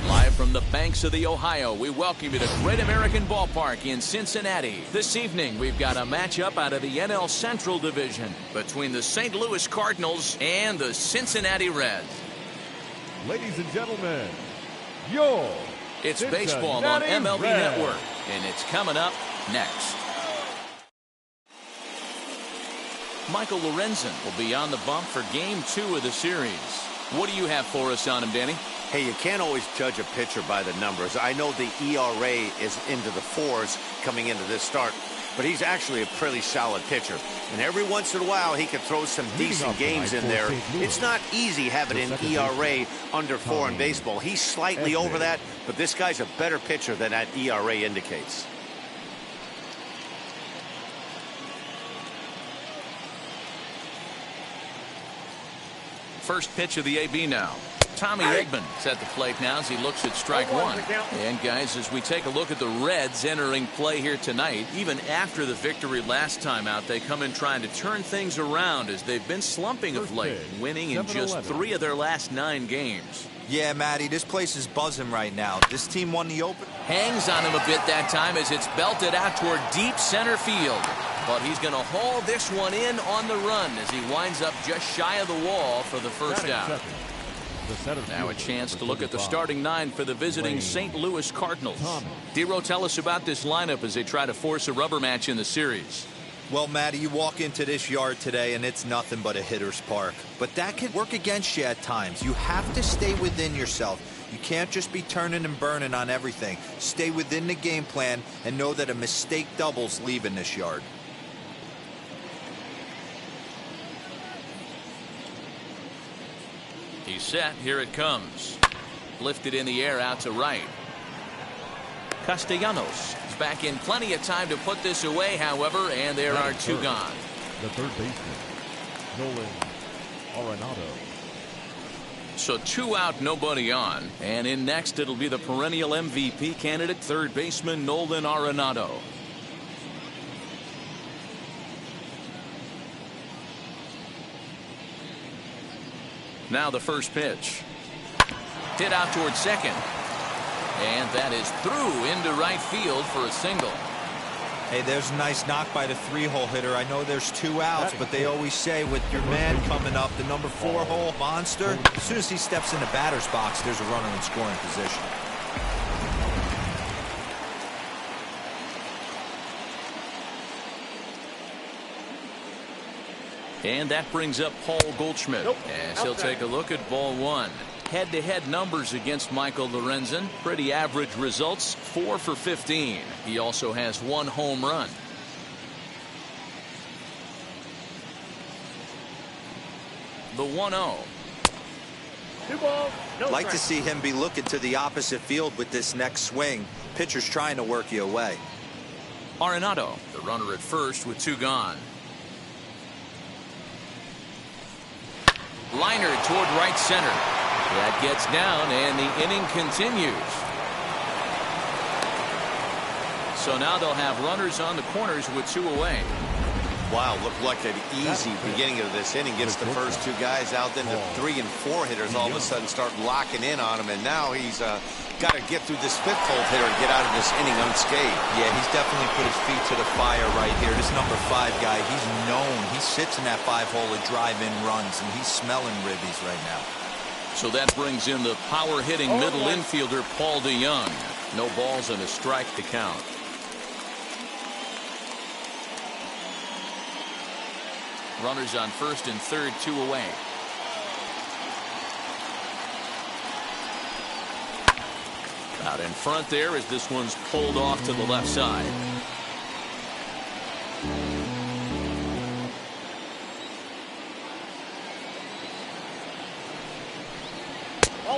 Live from the banks of the Ohio, we welcome you to Great American Ballpark in Cincinnati. This evening, we've got a matchup out of the NL Central Division between the St. Louis Cardinals and the Cincinnati Reds. Ladies and gentlemen, it's baseball on MLB Network, and it's coming up next. Michael Lorenzen will be on the bump for Game 2 of the series. What do you have for us on him, Danny? Hey, you can't always judge a pitcher by the numbers. I know the ERA is into the 4s coming into this start, but he's actually a pretty solid pitcher. And every once in a while, he can throw some decent games in there. It's not easy having an ERA under 4 in baseball. He's slightly over that, but this guy's a better pitcher than that ERA indicates. First pitch of the AB now. Tommy Edman at the plate now as he looks at strike one. And guys, as we take a look at the Reds entering play here tonight, even after the victory last time out, they come in trying to turn things around as they've been slumping of late, winning in just 3 of their last 9 games. Yeah, Matty, this place is buzzing right now. This team won the open. Hangs on him a bit that time as it's belted out toward deep center field. But he's going to haul this one in on the run as he winds up just shy of the wall for the first out. Now a chance to look at the starting 9 for the visiting St. Louis Cardinals. Dero, tell us about this lineup as they try to force a rubber match in the series. Well, Matty, you walk into this yard today and it's nothing but a hitter's park. But that can work against you at times. You have to stay within yourself. You can't just be turning and burning on everything. Stay within the game plan and know that a mistake doubles leaving this yard. He's set. Here it comes. Lifted in the air out to right. Castellanos is back in plenty of time to put this away, however, and there are 2 gone. The third baseman, Nolan Arenado. So 2 out, nobody on. And in next, it'll be the perennial MVP candidate, third baseman Nolan Arenado. Now the first pitch. Hit out towards second. And that is through into right field for a single. Hey, there's a nice knock by the 3-hole hitter. I know there's 2 outs, but they always say with your man coming up, the number 4-hole monster, as soon as he steps in the batter's box, there's a runner in scoring position. And that brings up Paul Goldschmidt as he'll take a look at ball 1. Head-to-head numbers against Michael Lorenzen. Pretty average results, 4 for 15. He also has 1 home run. The 1-0. Like to see him be looking to the opposite field with this next swing. Pitcher's trying to work you away. Arenado, the runner at first with 2 gone. Liner toward right center. That gets down, and the inning continues. So now they'll have runners on the corners with 2 away. Wow, looked like an easy beginning of this inning. Gets the first 2 guys out, then the 3 and 4 hitters all of a sudden start locking in on him, and now he's got to get through this 5th-hole hitter and get out of this inning unscathed. Yeah, he's definitely put his feet to the fire right here. This number 5 guy, he's known. He sits in that 5-hole to drive in runs, and he's smelling ribbies right now. So that brings in the power-hitting middle infielder, Paul DeYoung. No balls and a strike to count. Runners on first and third, 2 away. Out in front there as this one's pulled off to the left side.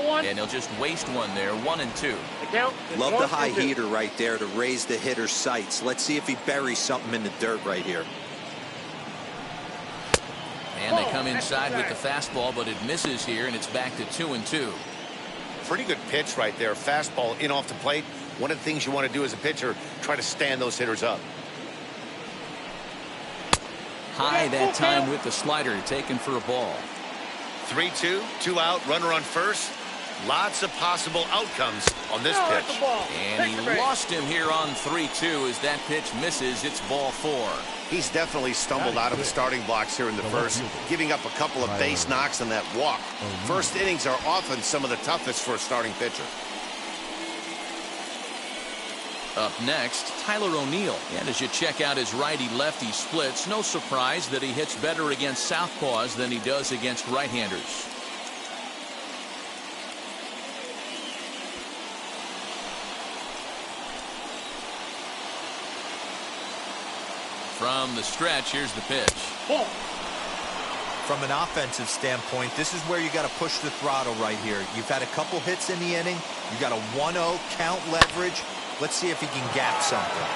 And he'll just waste one there, 1-2. Love the high heater right there to raise the hitter's sights. Let's see if he buries something in the dirt right here. And they come inside with the fastball, but it misses here, and it's back to 2-2. Pretty good pitch right there. Fastball in off the plate. One of the things you want to do as a pitcher, try to stand those hitters up. High that time with the slider, taken for a ball. 3-2, 2 out, runner on first. Lots of possible outcomes on this pitch. And he lost him here on 3-2 as that pitch misses. It's ball 4. He's definitely stumbled out of the starting blocks here in the first, giving up a couple of base knocks and that walk. First innings are often some of the toughest for a starting pitcher. Up next, Tyler O'Neill. And as you check out his righty-lefty splits, no surprise that he hits better against southpaws than he does against right-handers. From the stretch, here's the pitch. From an offensive standpoint, this is where you got to push the throttle right here. You've had a couple hits in the inning. You got a 1-0 count leverage. Let's see if he can gap something.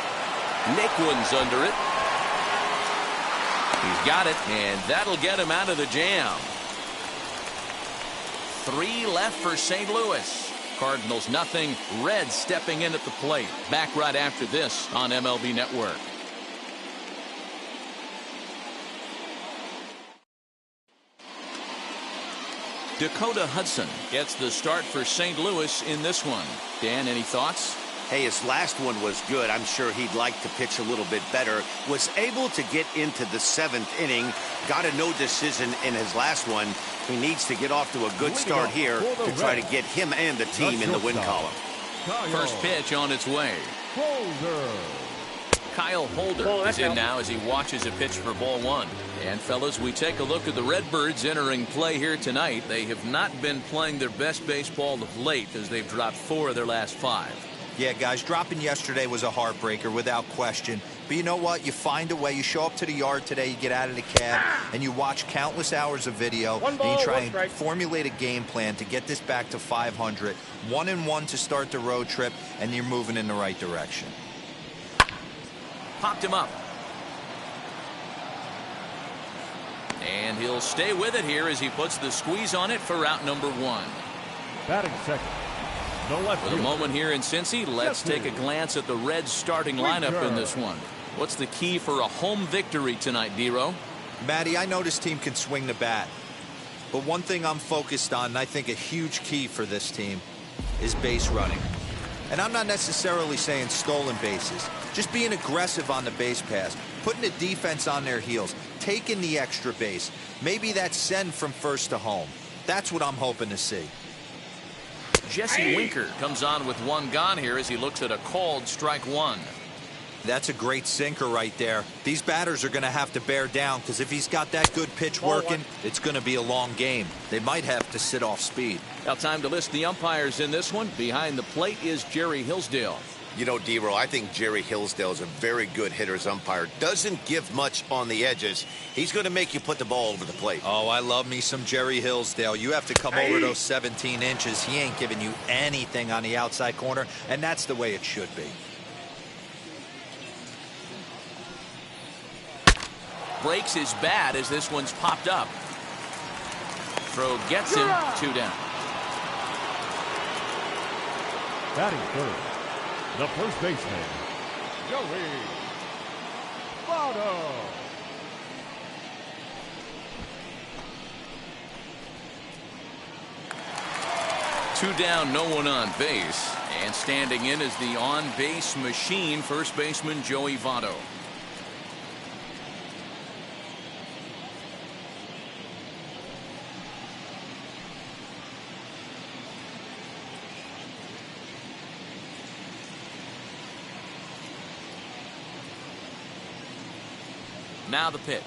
Nick one's under it. He's got it, and that'll get him out of the jam. 3 left for St. Louis. Cardinals nothing. Reds stepping in at the plate. Back right after this on MLB Network. Dakota Hudson gets the start for St. Louis in this one. Dan, any thoughts? Hey, his last one was good. I'm sure he'd like to pitch a little bit better. Was able to get into the 7th inning. Got a no decision in his last one. He needs to get off to a good start here to try to get him and the team in the win column. First pitch on its way. Kyle Holder is in now as he watches a pitch for ball 1. And fellas, we take a look at the Redbirds entering play here tonight. They have not been playing their best baseball of late as they've dropped 4 of their last 5. Yeah, guys, dropping yesterday was a heartbreaker without question. But you know what? You find a way. You show up to the yard today, you get out of the cab, and you watch countless hours of video, and you try and formulate a game plan to get this back to 500. 1-1 to start the road trip, and you're moving in the right direction. Popped him up. And he'll stay with it here as he puts the squeeze on it for out number 1. Batting second. No left With a moment here in Cincy, let's take a glance at the Reds starting lineup in this one. What's the key for a home victory tonight, Dero? Matty, I know this team can swing the bat. But one thing I'm focused on, and I think a huge key for this team, is base running. And I'm not necessarily saying stolen bases. Just being aggressive on the base pass, putting the defense on their heels, taking the extra base. Maybe that's send from first to home. That's what I'm hoping to see. Jesse Winker comes on with 1 gone here as he looks at a called strike 1. That's a great sinker right there. These batters are going to have to bear down because if he's got that good pitch working, it's going to be a long game. They might have to sit off speed. Now time to list the umpires in this one. Behind the plate is Jerry Hillsdale. You know, Dero, I think Jerry Hillsdale is a very good hitter's umpire. Doesn't give much on the edges. He's going to make you put the ball over the plate. Oh, I love me some Jerry Hillsdale. You have to come over those 17 inches. He ain't giving you anything on the outside corner, and that's the way it should be. Breaks his bat as this one's popped up. Throw gets him, 2 down. Batting third. The first baseman, Joey Votto. Two down, no one on base. And standing in is the on-base machine, first baseman Joey Votto. Now the pitch.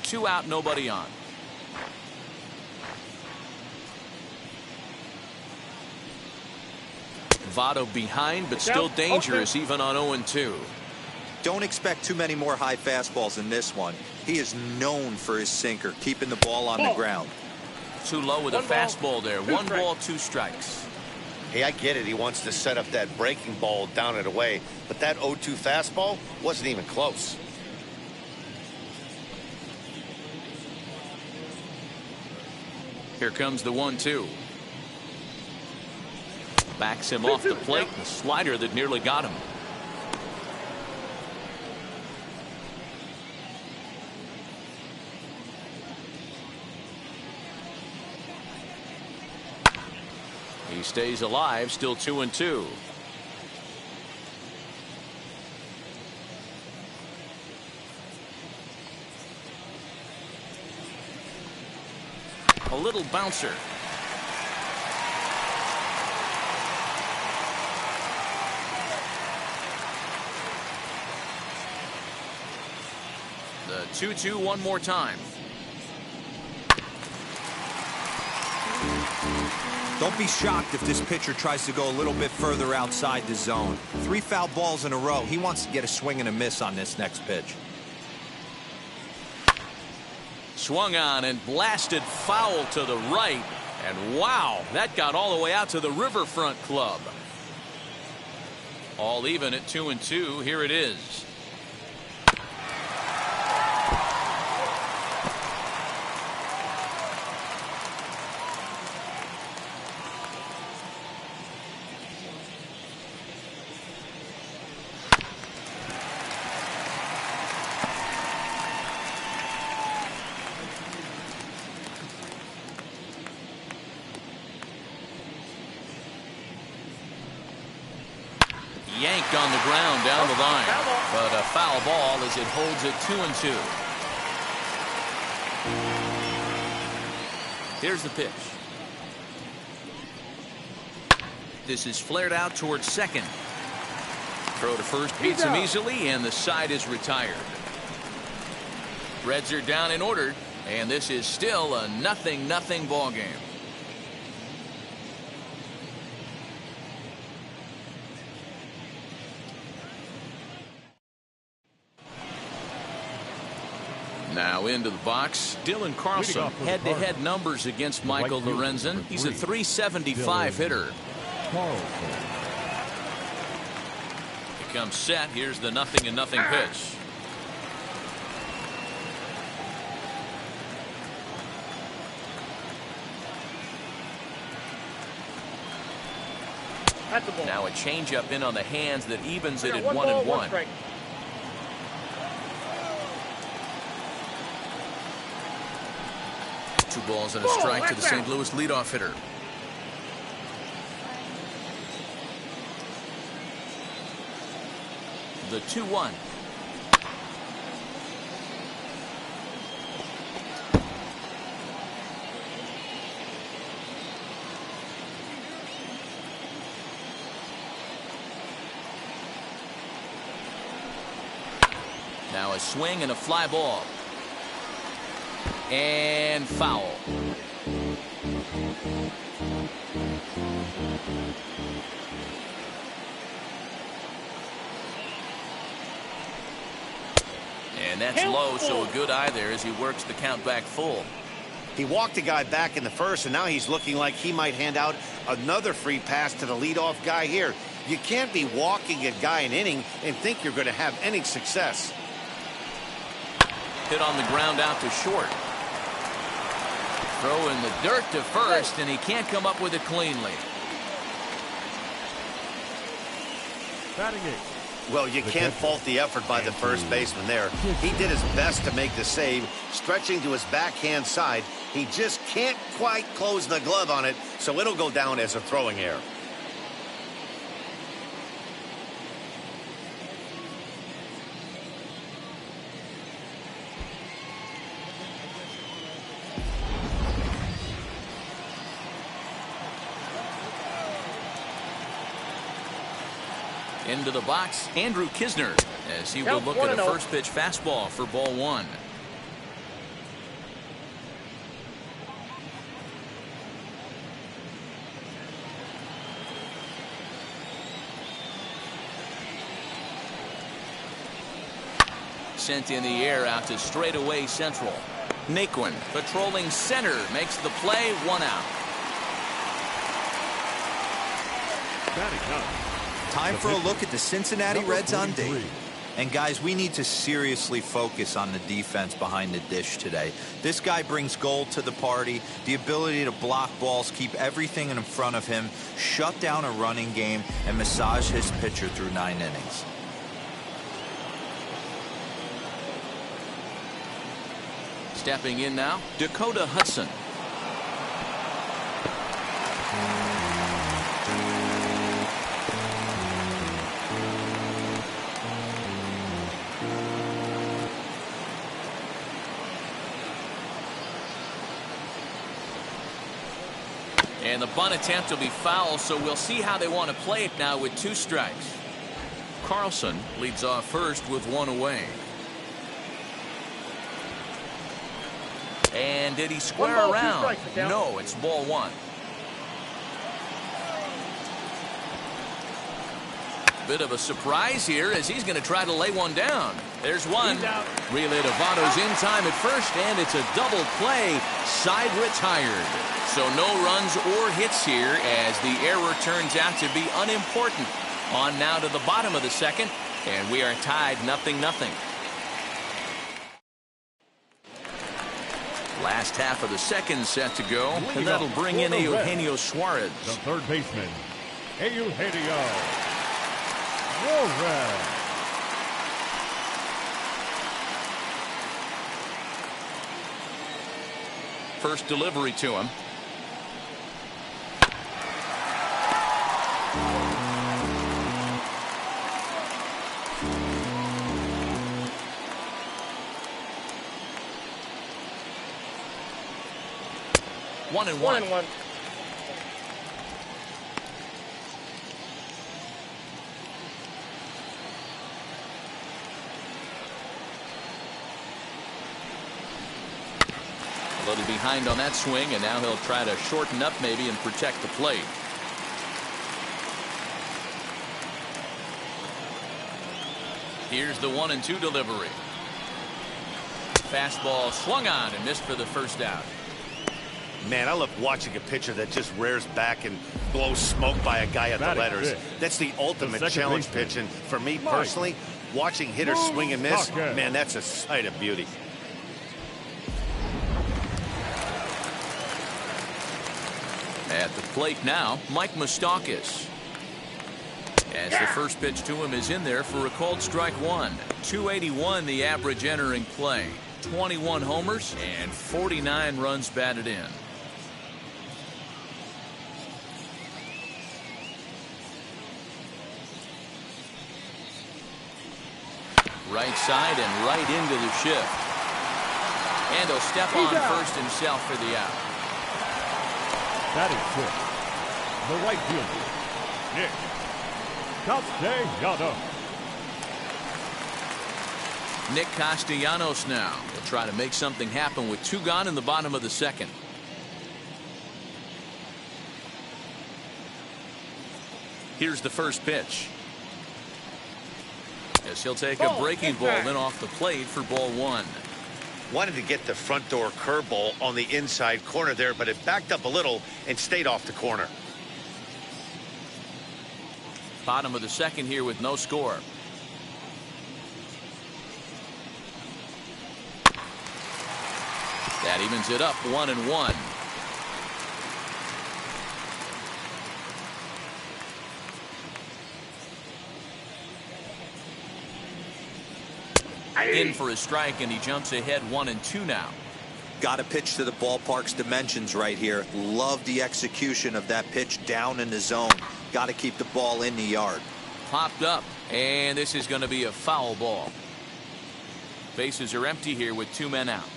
Two out, nobody on. Votto behind, but still dangerous even on 0-2. Don't expect too many more high fastballs in this one. He is known for his sinker, keeping the ball on the ground. Too low with a fastball there. 1 ball, 2 strikes. Hey, I get it. He wants to set up that breaking ball down and away, but that 0-2 fastball wasn't even close. Here comes the 1-2. Backs him off the plate. The slider that nearly got him. He stays alive, still 2-2. A little bouncer. The 2-2 one more time. Don't be shocked if this pitcher tries to go a little bit further outside the zone. 3 foul balls in a row. He wants to get a swing and a miss on this next pitch. Swung on and blasted foul to the right. And wow, that got all the way out to the Riverfront Club. All even at 2-2. Here it is. Yanked on the ground down the line, but a foul ball as it holds it 2-2. Here's the pitch. This is flared out towards second. Throw to first beats him easily, and the side is retired. Reds are down and ordered, and this is still a 0-0 ball game. Now into the box, Dylan Carlson. Head-to-head numbers against Michael Lorenzen. He's a .375 hitter. He comes set. Here's the 0-0 pitch. Now a changeup in on the hands that evens it at 1-1. 2 balls and a strike to the St. Louis leadoff hitter. The 2-1. Now a swing and a fly ball. And foul. And that's low, so a good eye there as he works the count back full. He walked a guy back in the first, and now he's looking like he might hand out another free pass to the leadoff guy here. You can't be walking a guy an inning and think you're going to have any success. Hit on the ground out to short. Throw in the dirt to first, and he can't come up with it cleanly. Batting eighth. Well, you can't fault the effort by the first baseman there. He did his best to make the save, stretching to his backhand side. He just can't quite close the glove on it, so it'll go down as a throwing error. Into the box, Andrew Kisner, as he will look at a first pitch fastball for ball 1. sent in the air out to straightaway central. Naquin patrolling center makes the play, 1 out. Time for a look at the Cincinnati Reds on day. And guys, we need to seriously focus on the defense behind the dish today. This guy brings gold to the party, the ability to block balls, keep everything in front of him, shut down a running game, and massage his pitcher through 9 innings. Stepping in now, Dakota Hudson. And the bunt attempt will be foul, so we'll see how they want to play it now with 2 strikes. Carlson leads off first with 1 away. And did he square around? No, it's ball 1. Bit of a surprise here as he's going to try to lay one down. There's one. Relay to Votto's in time at first, and it's a double play. Side retired. So no runs or hits here as the error turns out to be unimportant. On now to the bottom of the second, and we are tied 0-0. Last half of the second set to go, and that'll bring in Eugenio Suarez. The third baseman, Eugenio Suarez. First delivery to him. One and one. A little behind on that swing, and now he'll try to shorten up maybe and protect the plate. Here's the 1-2 delivery. Fastball swung on and missed for the first out. Man, I love watching a pitcher that just rears back and blows smoke by a guy at the letters. That's the ultimate challenge pitch. And for me personally, watching hitters swing and miss, man, that's a sight of beauty. At the plate now, Mike Moustakas. As the first pitch to him is in there for a called strike 1. 281 the average entering play. 21 homers and 49 runs batted in. Right side and right into the shift. And he'll step on first himself for the out. Batting fifth, the right fielder, Nick Castellanos. Nick Castellanos now will try to make something happen with 2 gone in the bottom of the second. Here's the first pitch. As he'll take a breaking ball in off the plate for ball 1. Wanted to get the front door curveball on the inside corner there, but it backed up a little and stayed off the corner. Bottom of the second here with no score. That evens it up 1-1. In for a strike, and he jumps ahead 1-2 now. Got to pitch to the ballpark's dimensions right here. Love the execution of that pitch down in the zone. Got to keep the ball in the yard. Popped up, and this is going to be a foul ball. Bases are empty here with 2 men out.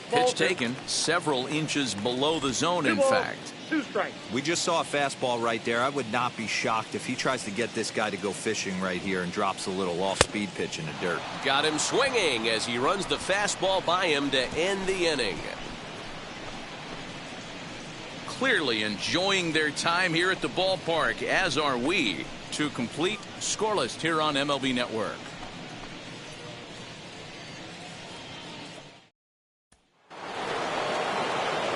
Pitch taken several inches below the zone, in fact. 2 strikes. We just saw a fastball right there. I would not be shocked if he tries to get this guy to go fishing right here and drops a little off-speed pitch in the dirt. Got him swinging as he runs the fastball by him to end the inning. Clearly enjoying their time here at the ballpark, as are we. 2 complete, scoreless here on MLB Network.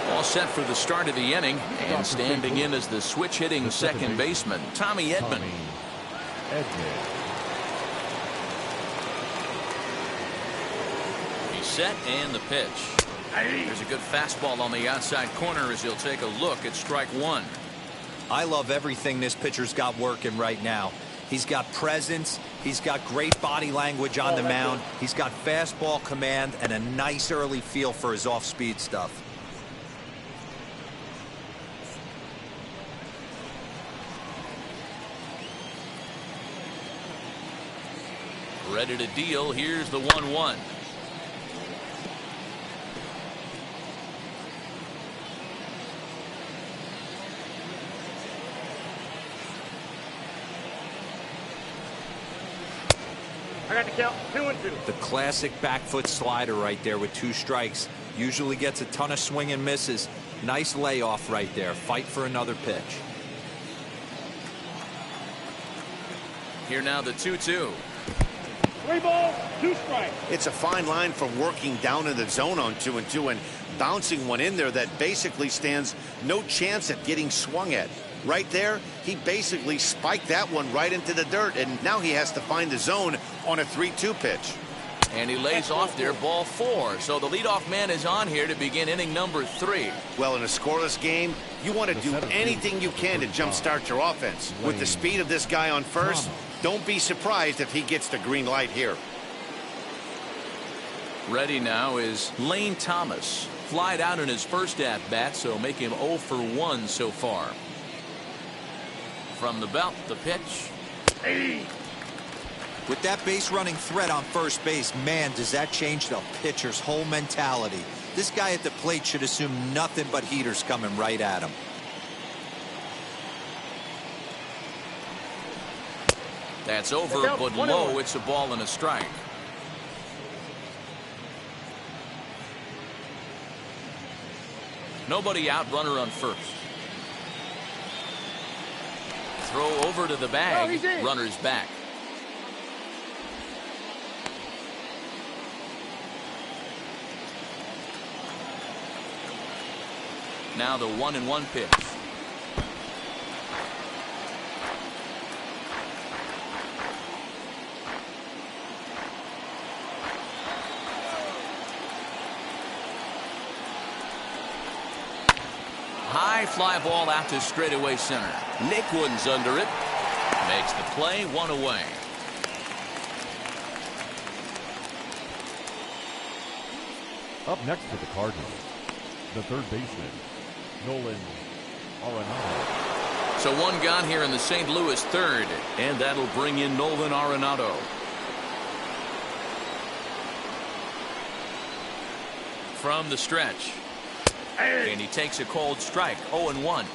All set for the start of the inning, and standing in as the switch hitting second baseman, Tommy Edman. He's set, and the pitch. There's a good fastball on the outside corner as he'll take a look at strike 1. I love everything this pitcher's got working right now. He's got presence, he's got great body language on the mound, he's got fastball command, and a nice early feel for his off-speed stuff. Ready to deal. Here's the 1-1. I got the count 2-2. The classic back foot slider right there with 2 strikes. Usually gets a ton of swing and misses. Nice layoff right there. Fight for another pitch. Here now the 2-2. 3 balls, 2 strikes. It's a fine line from working down in the zone on 2-2 and bouncing one in there that basically stands no chance at getting swung at. Right there, he basically spiked that one right into the dirt, and now he has to find the zone on a 3-2 pitch. And he lays off there, ball 4. So the leadoff man is on here to begin inning number 3. Well, in a scoreless game, you want to do anything you can to jumpstart your offense. With the speed of this guy on first, don't be surprised if he gets the green light here. Ready now is Lane Thomas. Flied out in his first at-bat, so make him 0 for 1 so far. From the belt, the pitch. With that base running threat on first base, man, does that change the pitcher's whole mentality. This guy at the plate should assume nothing but heaters coming right at him. That's over, but low. It's a ball and a strike. Nobody out, runner on first. Throw over to the bag. Runner's back. Now the 1-1 pitch. High fly ball out to straightaway center. Nick Woods under it. Makes the play, 1 away. Up next to the Cardinals, the third baseman, Nolan Arenado. So 1 gone here in the St. Louis third, and that'll bring in Nolan Arenado. From the stretch. And he takes a cold strike, 0-1.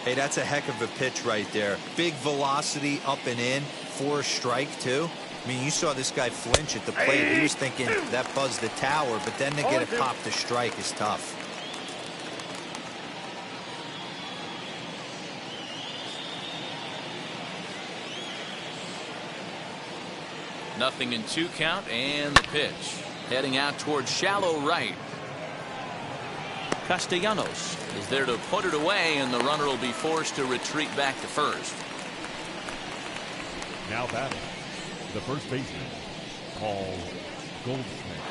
Hey, that's a heck of a pitch right there. Big velocity up and in for a strike, too. I mean, you saw this guy flinch at the plate. He was thinking that buzzed the tower, but then to get it popped to strike is tough. Nothing in 2 count, and the pitch. Heading out towards shallow right. Castellanos is there to put it away, and the runner will be forced to retreat back to first. Now batting, the first baseman, Paul Goldschmidt.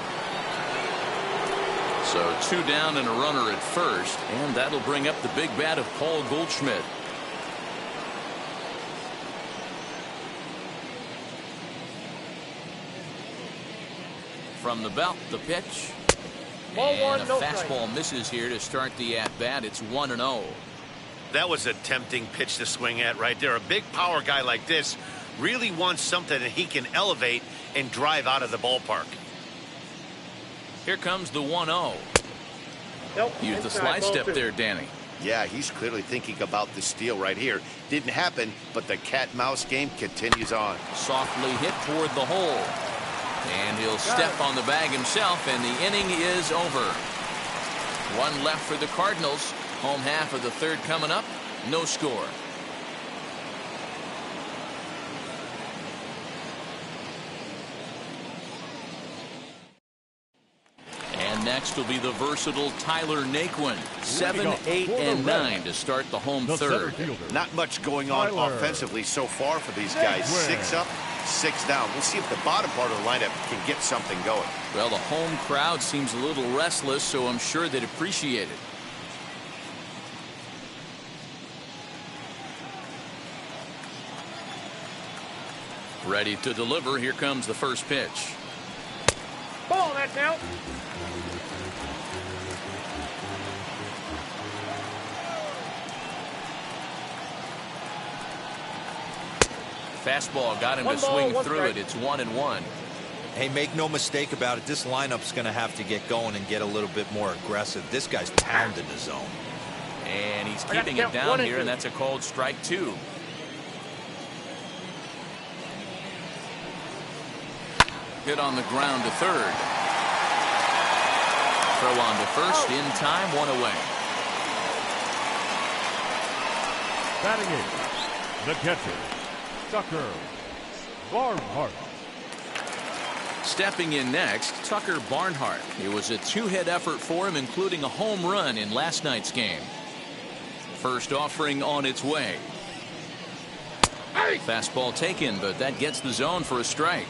So 2 down and a runner at first, and that'll bring up the big bat of Paul Goldschmidt. From the belt, the pitch. And a fastball misses here to start the at-bat. It's 1-0. That was a tempting pitch to swing at right there. A big power guy like this really wants something that he can elevate and drive out of the ballpark. Here comes the 1-0. Use the slide step there, Danny. Yeah, he's clearly thinking about the steal right here. Didn't happen, but the cat-mouse game continues on. Softly hit toward the hole. And he'll step on the bag himself, and the inning is over. 1 left for the Cardinals. Home half of the third coming up. No score. And next will be the versatile Tyler Naquin. 7, 8, and 9 to start the home third. Not much going on offensively so far for these guys. 6 up, 6 down. We'll see if the bottom part of the lineup can get something going. Well, the home crowd seems a little restless, so I'm sure they'd appreciate it. Ready to deliver. Here comes the first pitch. Ball, that's out. Fastball got him to swing through it. It's 1-1. Hey, make no mistake about it. This lineup's going to have to get going and get a little bit more aggressive. This guy's pounding the zone. And he's keeping it down here, and that's a called strike 2. Hit on the ground to third. Throw on to first, in time, 1 away. Batting in, the catcher, Tucker Barnhart. Stepping in next, Tucker Barnhart. It was a 2-hit effort for him, including a home run in last night's game. First offering on its way. Fastball taken, but that gets the zone for a strike.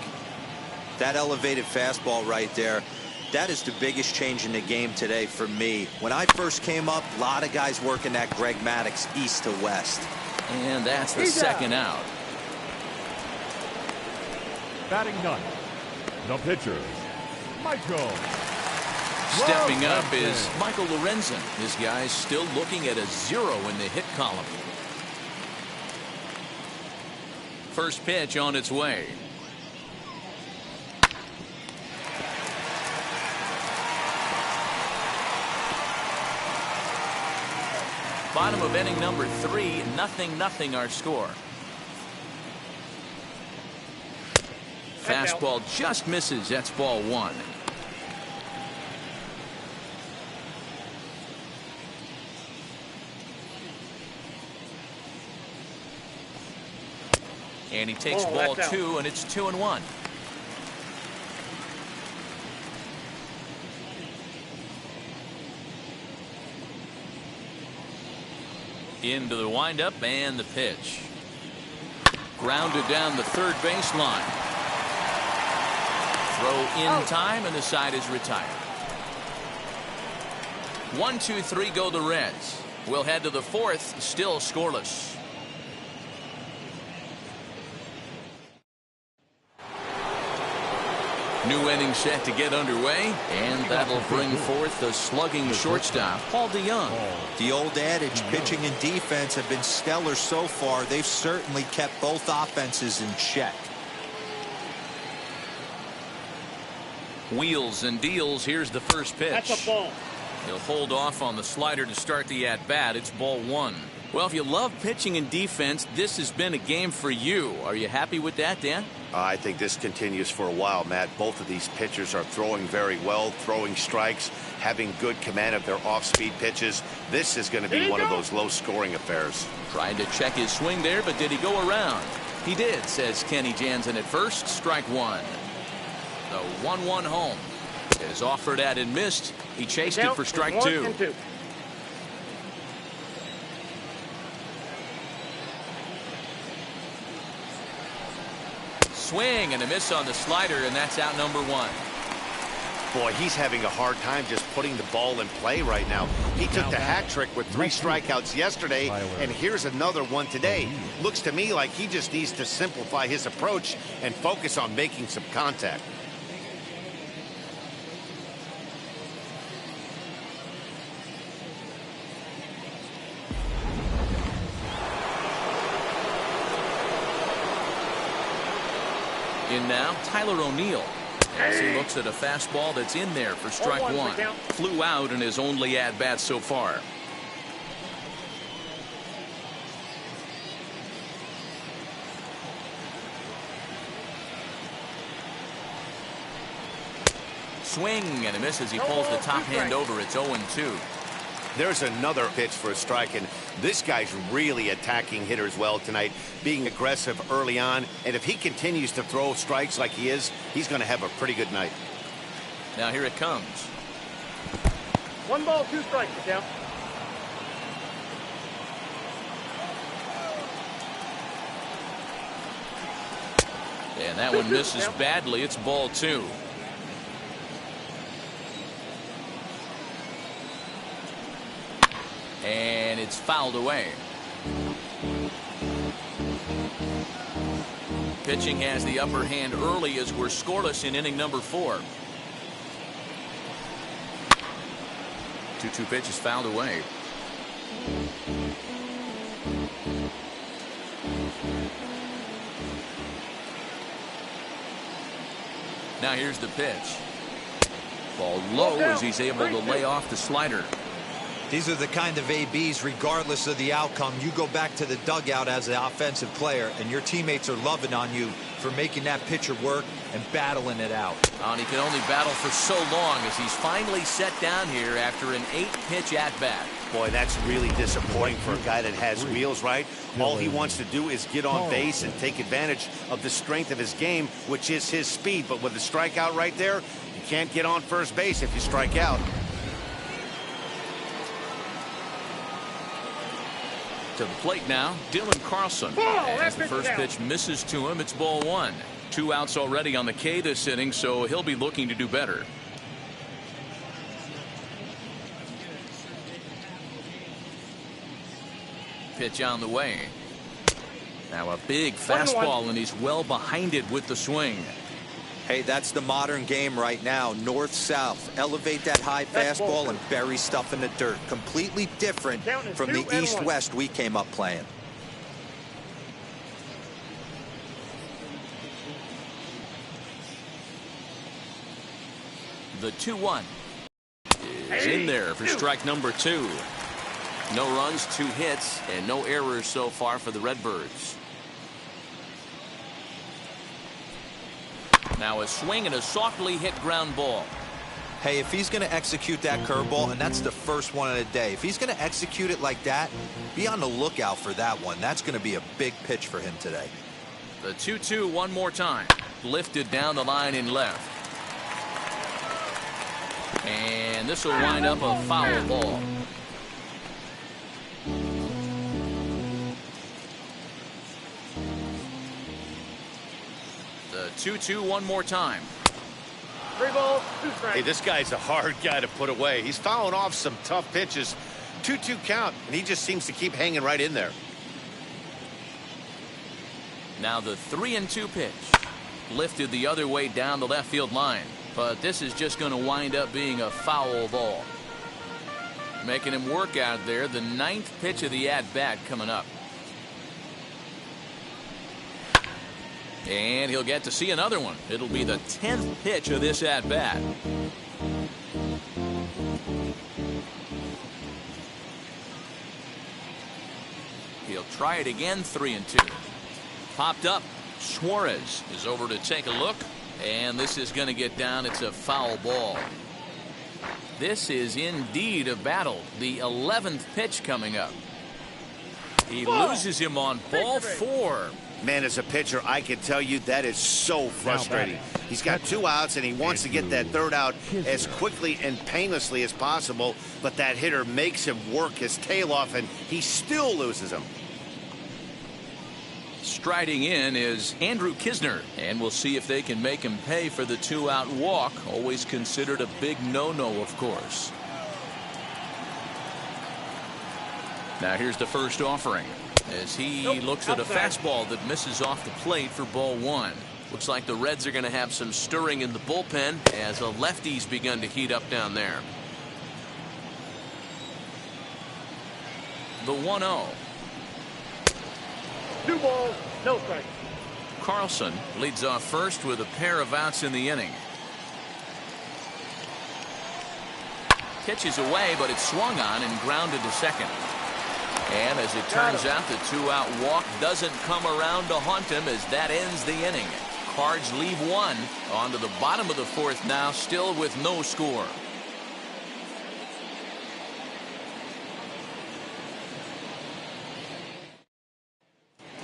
That elevated fastball right there, that is the biggest change in the game today for me. When I first came up, a lot of guys working that Greg Maddux east to west. And that's the second out. Batting ninth, the pitcher, Michael. Stepping up is Michael Lorenzen. This guy's still looking at a 0 in the hit column. First pitch on its way. Bottom of inning number 3, 0-0 our score. Fastball just misses. That's ball 1. And he takes ball 2, and it's 2-1. Into the windup and the pitch. Grounded down the third baseline. Throw in time, and the side is retired. 1, 2, 3 go the Reds. We'll head to the 4th, still scoreless. New inning set to get underway, and that'll bring forth the slugging shortstop, Paul DeYoung. The old adage, pitching and defense have been stellar so far. They've certainly kept both offenses in check. Wheels and deals. Here's the first pitch. That's a ball. He'll hold off on the slider to start the at-bat. It's ball 1. Well, if you love pitching and defense, this has been a game for you. Are you happy with that, Dan? I think this continues for a while, Matt. Both of these pitchers are throwing very well, throwing strikes, having good command of their off-speed pitches. This is going to be one of those low-scoring affairs. Trying to check his swing there, but did he go around? He did, says Kenny Jansen at first. Strike 1. The 1-1 home is offered at and missed. He chased it for strike 2. Swing and a miss on the slider, and that's out number 1. Boy, he's having a hard time just putting the ball in play right now. He took the hat trick with 3 strikeouts yesterday, and here's another one today. Looks to me like he just needs to simplify his approach and focus on making some contact. In now, Tyler O'Neill. As he looks at a fastball that's in there for strike 1. Flew out in his only at-bat so far. Swing and a miss as he pulls the top hand over. It's 0-2. There's another pitch for a strike, and this guy's really attacking hitters well tonight, being aggressive early on, and if he continues to throw strikes like he is, he's going to have a pretty good night. Now here it comes. 1 ball, 2 strikes, the count. And that one misses badly. It's ball 2. And it's fouled away. Pitching has the upper hand early as we're scoreless in inning number 4. 2-2 pitch is fouled away. Now here's the pitch. Ball low as he's able to lay off the slider. These are the kind of ABs, regardless of the outcome, you go back to the dugout as an offensive player, and your teammates are loving on you for making that pitcher work and battling it out. And he can only battle for so long as he's finally set down here after an 8-pitch at-bat. Boy, that's really disappointing for a guy that has wheels, right? All he wants to do is get on base and take advantage of the strength of his game, which is his speed. But with a strikeout right there, you can't get on first base if you strike out. To the plate now, Dylan Carlson. As the first pitch misses to him, it's ball 1. 2 outs already on the K this inning, so he'll be looking to do better. Pitch on the way. Now a big fastball, and he's well behind it with the swing. Hey, that's the modern game right now. North-south. Elevate that high fastball and bury stuff in the dirt. Completely different from the east-west we came up playing. The 2-1 is in there for strike number 2. No runs, 2 hits, and no errors so far for the Redbirds. Now a swing and a softly hit ground ball. Hey, if he's going to execute that curveball, and that's the first one of the day, if he's going to execute it like that, be on the lookout for that one. That's going to be a big pitch for him today. The 2-2 one more time. Lifted down the line in left. And this will wind up a foul ball. The 2-2 one more time. 3 balls, 2 strikes. Hey, this guy's a hard guy to put away. He's fouling off some tough pitches. 2-2 count, and he just seems to keep hanging right in there. Now the 3-2 pitch. Lifted the other way down the left field line. But this is just going to wind up being a foul ball. Making him work out there. The 9th pitch of the at-bat coming up. And he'll get to see another one. It'll be the 10th pitch of this at-bat. He'll try it again, 3-2. Popped up. Suarez is over to take a look. And this is going to get down. It's a foul ball. This is indeed a battle. The 11th pitch coming up. He loses him on ball 4. Man, as a pitcher, I can tell you that is so frustrating. He's got 2 outs, and he wants to get that 3rd out as quickly and painlessly as possible, but that hitter makes him work his tail off, and he still loses him. Striding in is Andrew Kisner, and we'll see if they can make him pay for the 2-out walk. Always considered a big no-no, of course. Now here's the first offering as he looks at a fastball that misses off the plate for ball 1. Looks like the Reds are going to have some stirring in the bullpen as a lefty's begun to heat up down there. The 1-0. 2 balls, no strikes. Carlson leads off first with a pair of outs in the inning. Pitches away, but it's swung on and grounded to second. And as it turns out, the 2-out walk doesn't come around to haunt him as that ends the inning. Cards leave 1 on to the bottom of the 4th now, still with no score.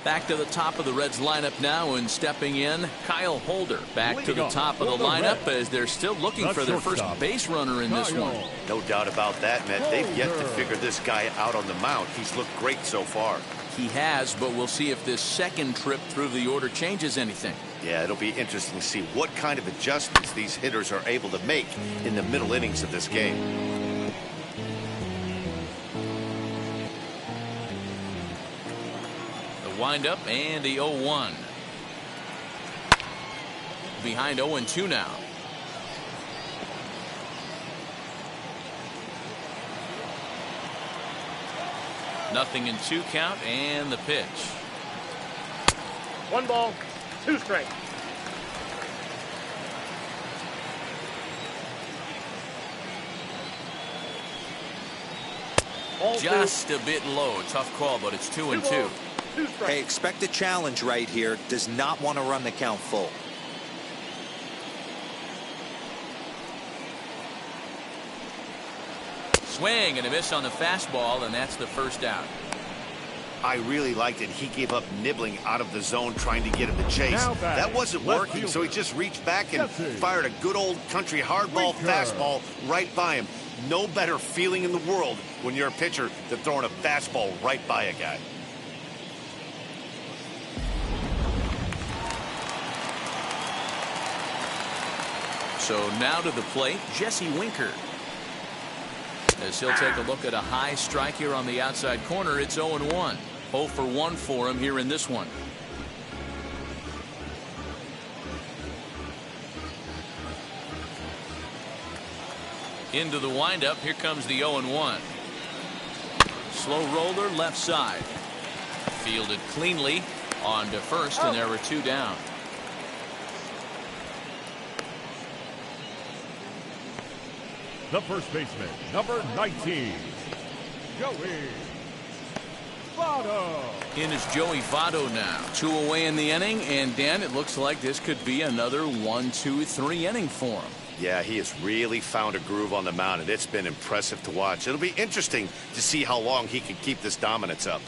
Back to the top of the Reds lineup now, and stepping in, Kyle Holder. Back to the top of the lineup as they're still looking for their first base runner in this one. No doubt about that, Matt. They've yet to figure this guy out on the mound. He's looked great so far. He has, but we'll see if this second trip through the order changes anything. Yeah, it'll be interesting to see what kind of adjustments these hitters are able to make in the middle innings of this game. Windup and the 0-1. Behind 0-2 now. Nothing in 2 count, and the pitch. 1 ball, 2 strikes. Just a bit low. Tough call, but it's 2-2. Hey, expect a challenge right here. Does not want to run the count full. Swing and a miss on the fastball, and that's the first out. I really liked it. He gave up nibbling out of the zone trying to get him to chase. That wasn't working, so he just reached back and fired a good old country hardball fastball right by him. No better feeling in the world when you're a pitcher than throwing a fastball right by a guy. So now to the plate, Jesse Winker. As he'll take a look at a high strike here on the outside corner, it's 0-1. 0 for 1 for him here in this one. Into the windup, here comes the 0-1. Slow roller left side. Fielded cleanly on to first, and there were 2 down. The first baseman, number 19, Joey Votto. In is Joey Votto now. 2 away in the inning, and Dan, it looks like this could be another 1-2-3 inning for him. Yeah, he has really found a groove on the mound, and it's been impressive to watch. It'll be interesting to see how long he can keep this dominance up.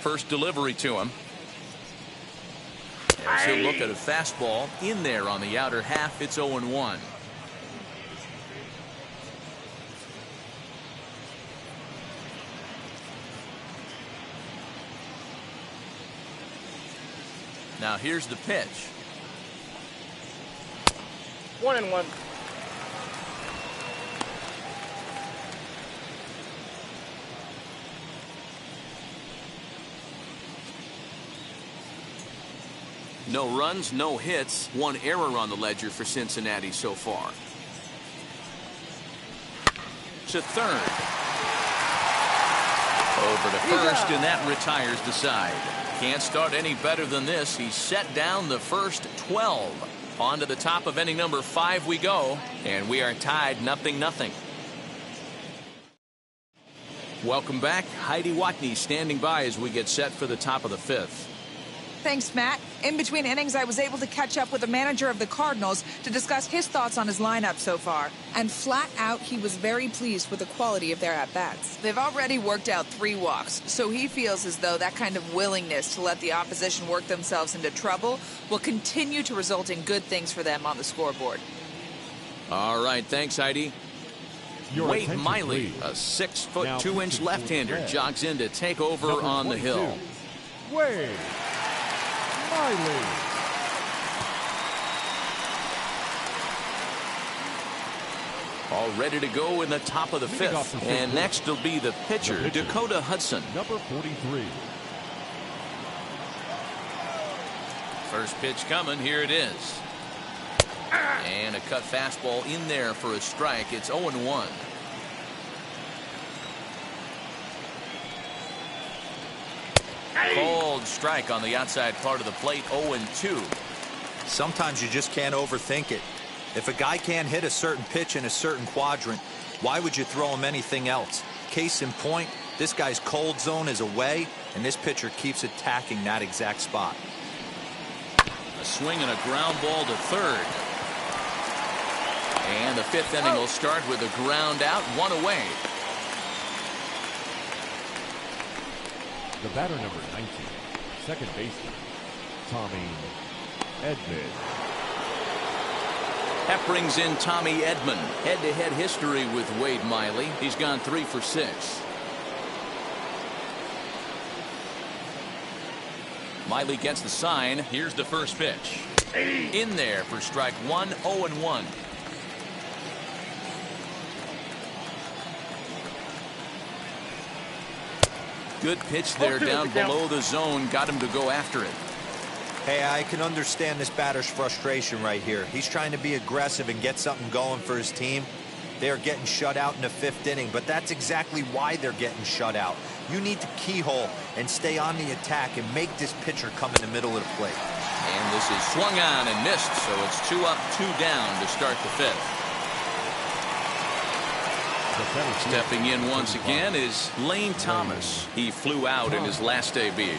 First delivery to him. As he'll look at a fastball in there on the outer half. It's 0-1. Now here's the pitch. 1-1. No runs, no hits, 1 error on the ledger for Cincinnati so far. To third. Over to first, and that retires the side. Can't start any better than this. He's set down the first 12. On to the top of inning number 5 we go, and we are tied 0-0. Welcome back. Heidi Watney standing by as we get set for the top of the 5th. Thanks, Matt. In between innings, I was able to catch up with the manager of the Cardinals to discuss his thoughts on his lineup so far. And flat out, he was very pleased with the quality of their at-bats. They've already worked out 3 walks, so he feels as though that kind of willingness to let the opposition work themselves into trouble will continue to result in good things for them on the scoreboard. All right, thanks, Heidi. Wade Miley, a 6'2" left-hander, jogs in to take over on the hill. Wade Miley. All ready to go in the top of the 5th. And next will be the pitcher, Dakota Hudson. Number 43. First pitch coming. Here it is. And a cut fastball in there for a strike. It's 0-1. Cold strike on the outside part of the plate. 0-2. Sometimes you just can't overthink it. If a guy can't hit a certain pitch in a certain quadrant, why would you throw him anything else? Case in point, this guy's cold zone is away, and this pitcher keeps attacking that exact spot. A swing and a ground ball to third. And the fifth inning will start with a ground out, one away. The batter number 19, second baseman, Tommy Edman. That brings in Tommy Edman. Head-to-head history with Wade Miley. He's gone 3 for 6. Miley gets the sign. Here's the first pitch. In there for strike 1, 0-1. Good pitch there down below the zone. Got him to go after it. Hey, I can understand this batter's frustration right here. He's trying to be aggressive and get something going for his team. They are getting shut out in the 5th inning, but that's exactly why they're getting shut out. You need to keyhole and stay on the attack and make this pitcher come in the middle of the plate. And this is swung on and missed, so it's 2 up, 2 down to start the 5th. Stepping in once again is Lane Thomas. He flew out in his last AB.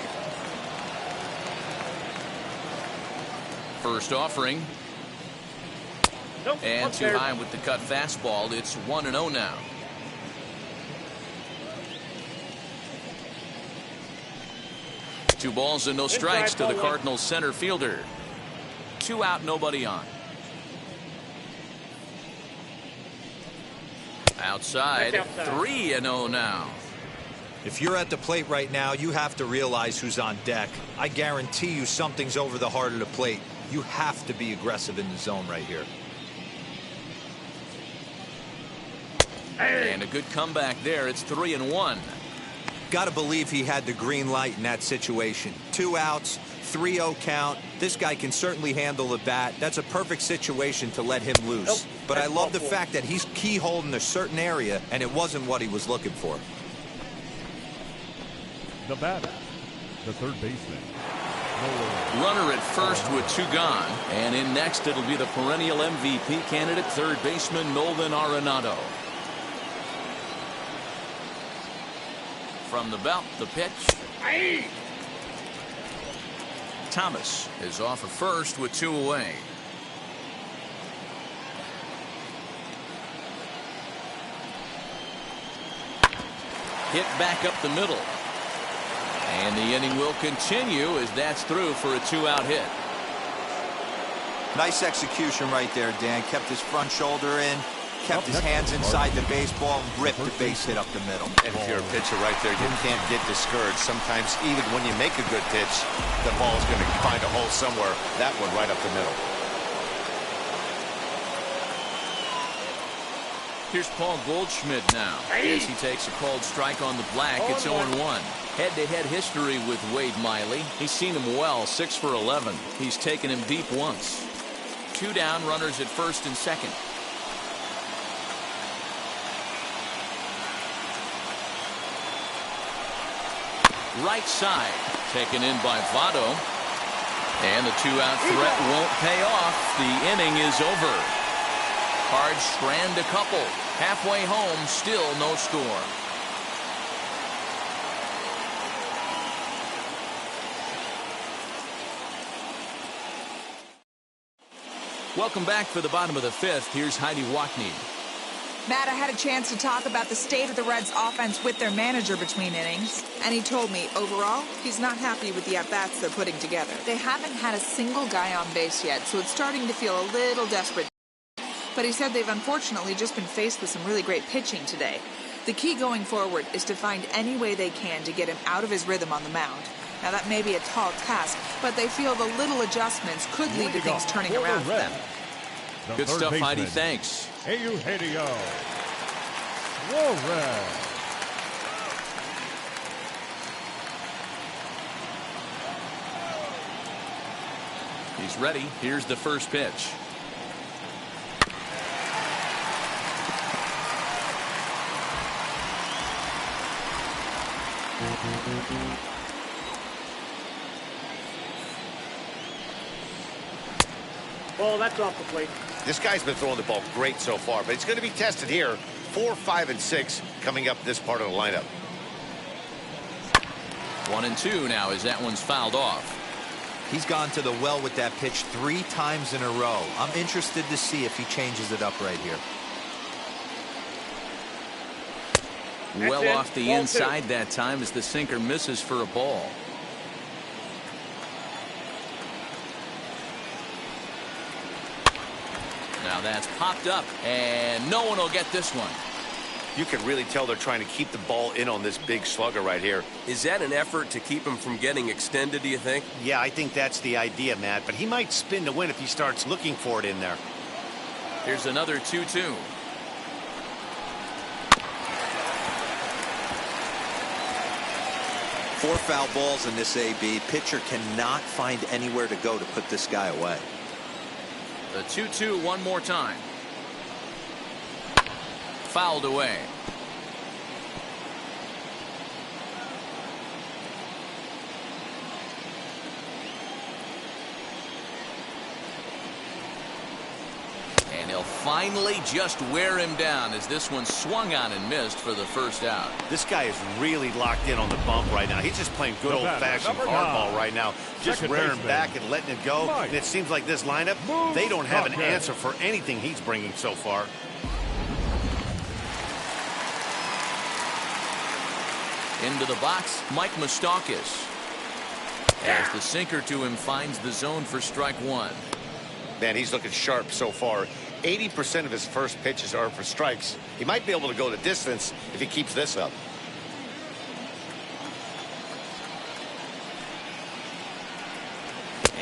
First offering. And too high with the cut fastball. It's 1-0 now. Two balls and no strikes to the Cardinals center fielder. 2 out, nobody on. Outside, 3-0 now. If you're at the plate right now, you have to realize who's on deck. I guarantee you something's over the heart of the plate. You have to be aggressive in the zone right here. And a good comeback there. It's 3-1. Got to believe he had the green light in that situation. 2 outs, 3-0 count. This guy can certainly handle the bat. That's a perfect situation to let him loose. But I love the fact that he's keyholding a certain area, and it wasn't what he was looking for. The batter, the third baseman. Runner at first with 2 gone. And in next, it'll be the perennial MVP candidate, third baseman Nolan Arenado. From the belt, the pitch. Thomas is off at first with 2 away. Hit back up the middle. And the inning will continue as that's through for a 2-out hit. Nice execution right there, Dan. Kept his front shoulder in, kept his hands inside the baseball, and ripped the base hit up the middle. And if you're a pitcher right there, you can't get discouraged. Sometimes even when you make a good pitch, the ball's going to find a hole somewhere. That one right up the middle. Here's Paul Goldschmidt now as he takes a called strike on the black. It's 0-1. Head-to-head history with Wade Miley. He's seen him well, 6 for 11. He's taken him deep once. 2 down, runners at first and second. Right side, taken in by Votto. And the 2-out threat won't pay off. The inning is over. Cards strand a couple. Halfway home, still no score. Welcome back for the bottom of the 5th. Here's Heidi Wackney. Matt, I had a chance to talk about the state of the Reds' offense with their manager between innings, and he told me, overall, he's not happy with the at-bats they're putting together. They haven't had a single guy on base yet, so it's starting to feel a little desperate. But he said they've unfortunately just been faced with some really great pitching today. The key going forward is to find any way they can to get him out of his rhythm on the mound. Now, that may be a tall task, but they feel the little adjustments could lead to things turning around for them. Good stuff, Heidi. Thanks. Eugenio. Suarez. He's ready. Here's the first pitch. Ball, that's off the plate. This guy's been throwing the ball great so far, but it's going to be tested here. 4, 5, and 6 coming up this part of the lineup. 1-2 now as that one's fouled off. He's gone to the well with that pitch 3 times in a row. I'm interested to see if he changes it up right here. Well off the inside that time as the sinker misses for a ball. Now that's popped up, and no one will get this one. You can really tell they're trying to keep the ball in on this big slugger right here. Is that an effort to keep him from getting extended, do you think? Yeah, I think that's the idea, Matt. But he might spin to win if he starts looking for it in there. Here's another 2-2. Four foul balls in this AB. Pitcher cannot find anywhere to go to put this guy away. The 2-2 one more time. Fouled away. And he'll finally just wear him down as this one swung on and missed for the first out. This guy is really locked in on the bump right now. He's just playing good old-fashioned hardball right now. Just rearing back and letting it go. And it seems like this lineup, they don't have an answer for anything he's bringing so far. Into the box, Mike Moustakas. As the sinker to him finds the zone for strike one. Man, he's looking sharp so far. 80% of his first pitches are for strikes. He might be able to go the distance if he keeps this up.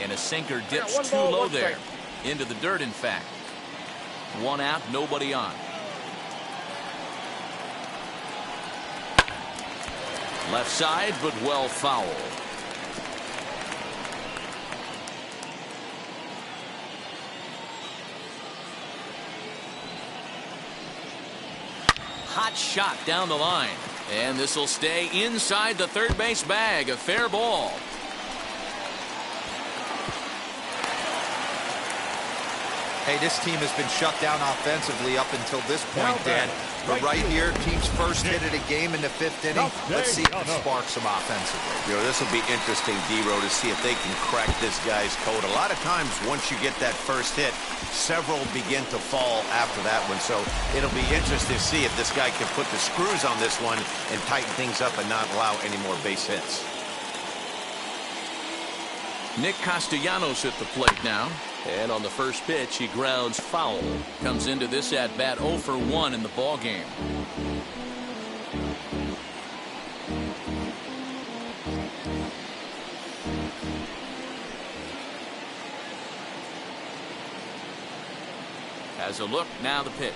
And a sinker dips too low there. Into the dirt, in fact. One out, nobody on. Left side, but well foul. Hot shot down the line. And this will stay inside the third base bag. A fair ball. Hey, this team has been shut down offensively up until this point, Dan. But right here, team's first hit of the game in the 5th inning. Let's see if it sparks them offensively. You know, this will be interesting, D-Row, to see if they can crack this guy's code. A lot of times, once you get that first hit, several begin to fall after that one. So it'll be interesting to see if this guy can put the screws on this one and tighten things up and not allow any more base hits. Nick Castellanos at the plate now. And on the first pitch, he grounds foul. Comes into this at bat 0 for 1 in the ball game. Has a look, now the pitch.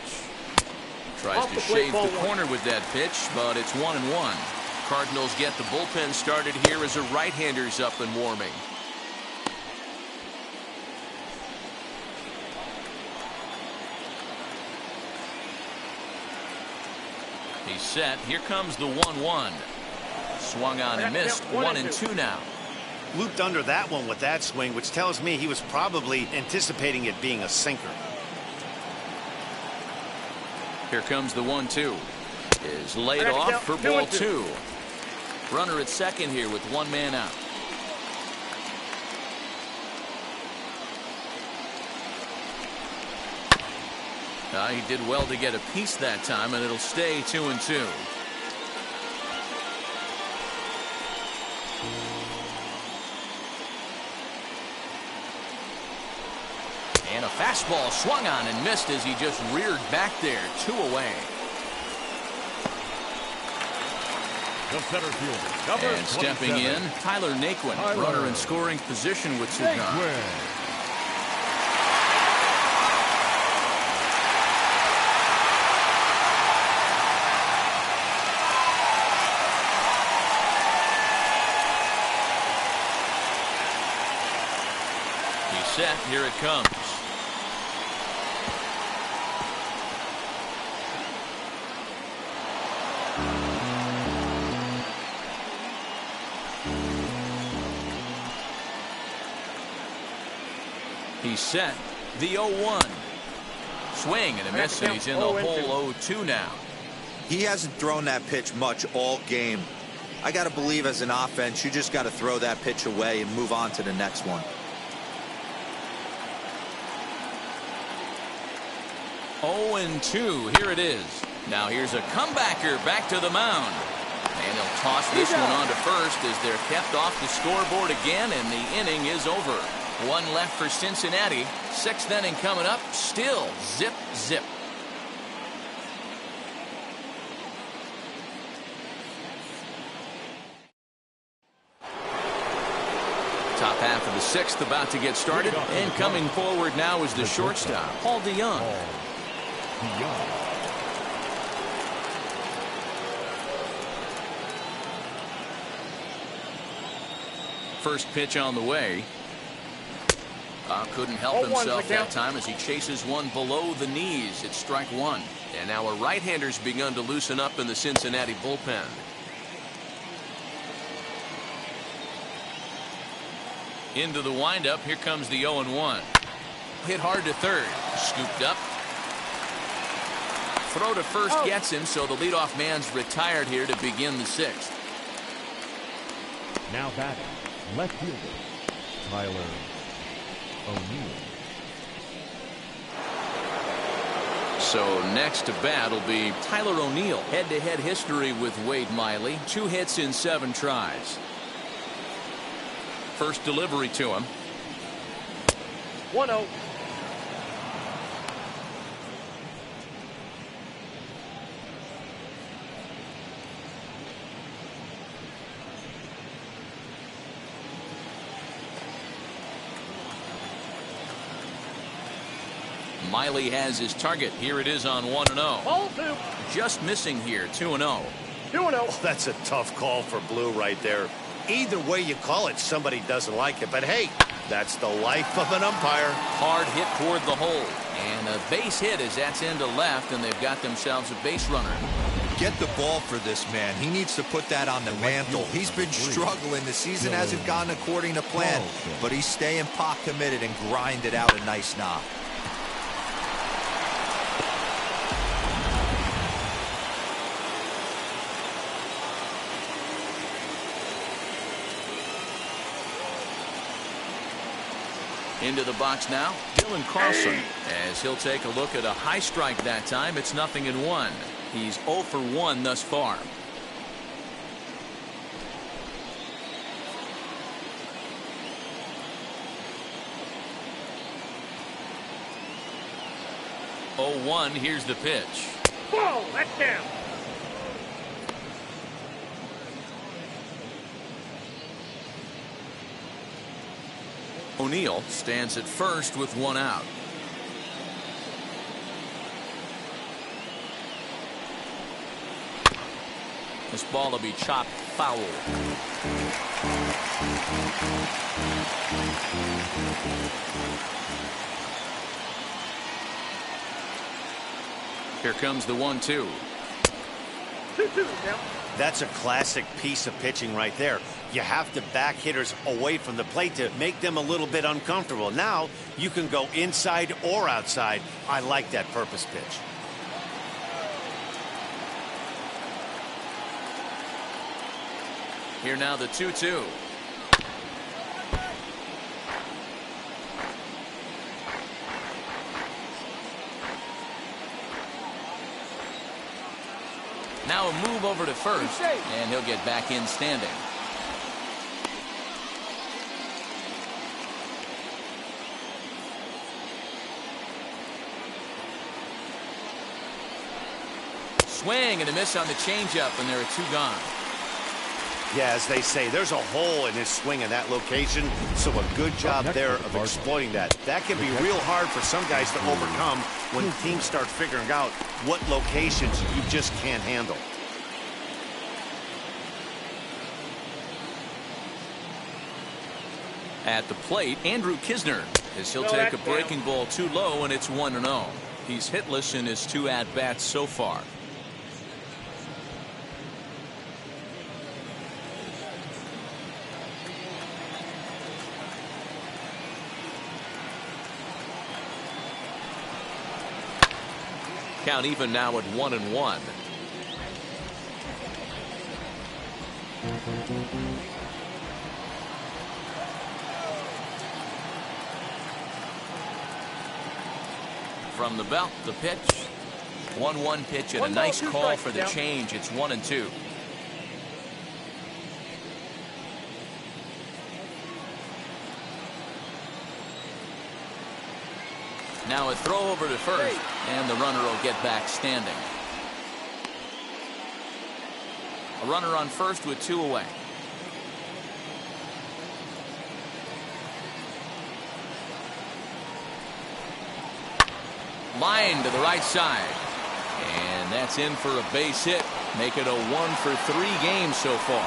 Tries to shave the corner with that pitch, but it's 1-1. Cardinals get the bullpen started here as a right-hander's up and warming. He's set. Here comes the 1-1. Swung on and missed. 1-2 now. Looped under that one with that swing, which tells me he was probably anticipating it being a sinker. Here comes the 1-2. Is laid off for ball 2. Runner at second here with one man out. He did well to get a piece that time, and it'll stay 2-2. And a fastball swung on and missed as he just reared back there. 2 away. The center fielder, and stepping in, Tyler Naquin, runner in scoring position with 2 gone. Set. Here it comes. He's set. The 0-1. Swing and a miss, and he's in the hole 0-2 now. He hasn't thrown that pitch much all game. I got to believe as an offense, you just got to throw that pitch away and move on to the next one. 0-2, here it is. Now here's a comebacker back to the mound. And he'll toss this one on to first as they're kept off the scoreboard again, and the inning is over. One left for Cincinnati. 6th inning coming up. Still zip, zip. Top half of the 6th about to get started. And coming forward now is the shortstop, Paul DeYoung. First pitch on the way. Couldn't help himself that time as he chases one below the knees. It's strike one. And now a right-hander's begun to loosen up in the Cincinnati bullpen. Into the windup. Here comes the 0-1. Hit hard to third. Scooped up. Throw to first gets him, so the leadoff man's retired here to begin the 6th. Now batting, left fielder, Tyler O'Neill. So next to bat will be Tyler O'Neill. Head-to-head history with Wade Miley. 2 hits in 7 tries. First delivery to him. 1-0. Miley has his target. Here it is on 1-0. Ball 2. Just missing here. 2-0. 2-0. That's a tough call for Blue right there. Either way you call it, somebody doesn't like it. But hey, that's the life of an umpire. Hard hit toward the hole. And a base hit as that's into left, and they've got themselves a base runner. Get the ball for this man. He needs to put that on the mantle. He's been struggling. The season hasn't gone according to plan, but he's staying pot committed and grinded out a nice knock. Into the box now, Dylan Carlson, as he'll take a look at a high strike that time. It's 0-1. He's 0 for 1 thus far. Oh, 0-1, here's the pitch. Whoa, that's down. O'Neill stands at first with 1 out. This ball will be chopped foul. Here comes the 1-2. 2-2 now. That's a classic piece of pitching right there. You have to back hitters away from the plate to make them a little bit uncomfortable. Now you can go inside or outside. I like that purpose pitch. Here now the 2-2. Now a move over to first, and he'll get back in standing. Swing and a miss on the changeup, and there are 2 gone. Yeah, as they say, there's a hole in his swing in that location, so a good job there of exploiting that. That can be real hard for some guys to overcome when teams start figuring out what locations you just can't handle. At the plate, Andrew Kisner, as he'll take a breaking ball too low, and it's 1-0. He's hitless in his 2 at-bats so far. Count even now at 1-1. From the belt, the pitch. 1-1 pitch and a nice call for the change. It's 1-2. Now a throw over to first, and the runner will get back standing. A runner on first with 2 away. Line to the right side. And that's in for a base hit. Make it a 1-for-3 game so far.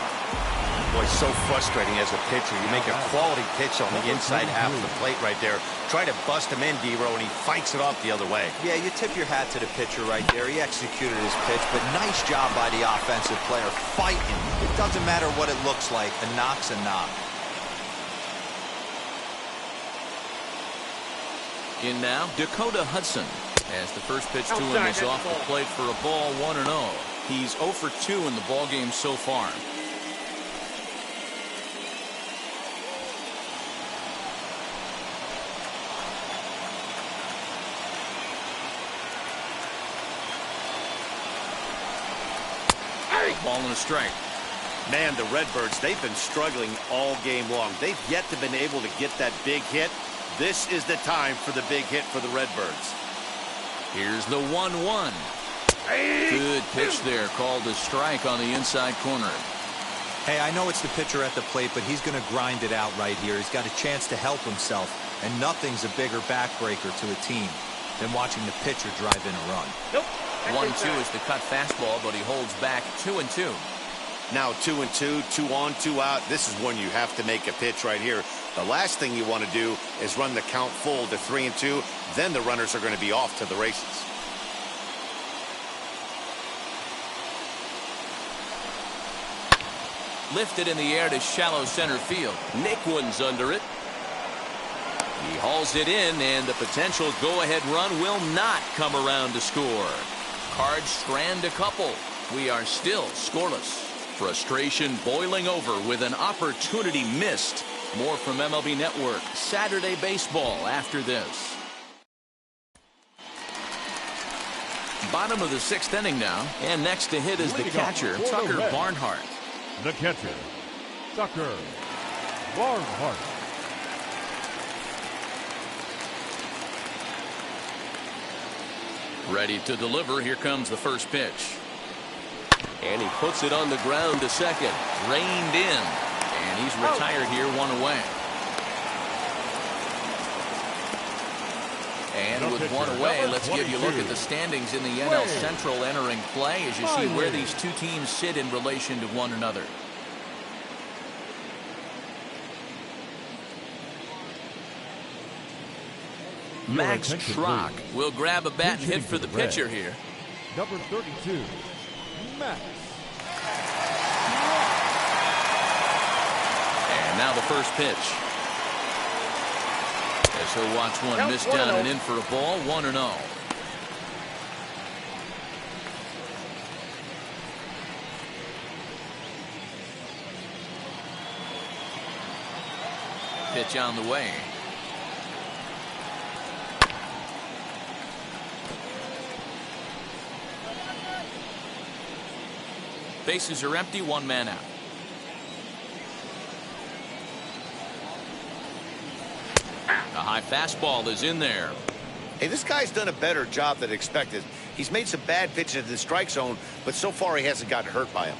Boy, so frustrating as a pitcher. You make a quality pitch on the inside half of the plate right there. Try to bust him in, D-Row, and he fights it off the other way. Yeah, you tip your hat to the pitcher right there. He executed his pitch, but nice job by the offensive player fighting. It doesn't matter what it looks like. A knock's a knock. In now, Dakota Hudson as the first pitch to him is off the plate for a ball, 1-0. He's 0 for 2 in the ballgame so far. Ball and a strike. Man, the Redbirds, they've been struggling all game long. They've yet to been able to get that big hit. This is the time for the big hit for the Redbirds. Here's the 1-1. Good pitch there, called a strike on the inside corner. Hey, I know it's the pitcher at the plate, but he's going to grind it out right here. He's got a chance to help himself, and nothing's a bigger backbreaker to a team than watching the pitcher drive in a run. Nope. 1-2 is the cut fastball, but he holds back 2-2. Now 2-2, 2 on, 2 out. This is when you have to make a pitch right here. The last thing you want to do is run the count full to 3-2. Then the runners are going to be off to the races. Lifted in the air to shallow center field. Nick one's under it. He hauls it in, and the potential go-ahead run will not come around to score. Cards strand a couple. We are still scoreless. Frustration boiling over with an opportunity missed. More from MLB Network Saturday Baseball after this. Bottom of the 6th inning now, and next to hit is the catcher, Tucker Barnhart. The catcher, Tucker Barnhart. Ready to deliver. Here comes the first pitch. And he puts it on the ground to second. Reined in. And he's retired here, 1 away. And with 1 away, let's give you a look at the standings in the NL Central entering play as you see where these two teams sit in relation to one another. Max Schrock will grab a bat and hit for the pitcher here. Number 32, Max. And now the first pitch. As he'll watch one miss down and in for a ball, 1-0. Pitch on the way. Bases are empty, 1 man out. A high fastball is in there. Hey, this guy's done a better job than expected. He's made some bad pitches in the strike zone, but so far he hasn't gotten hurt by him.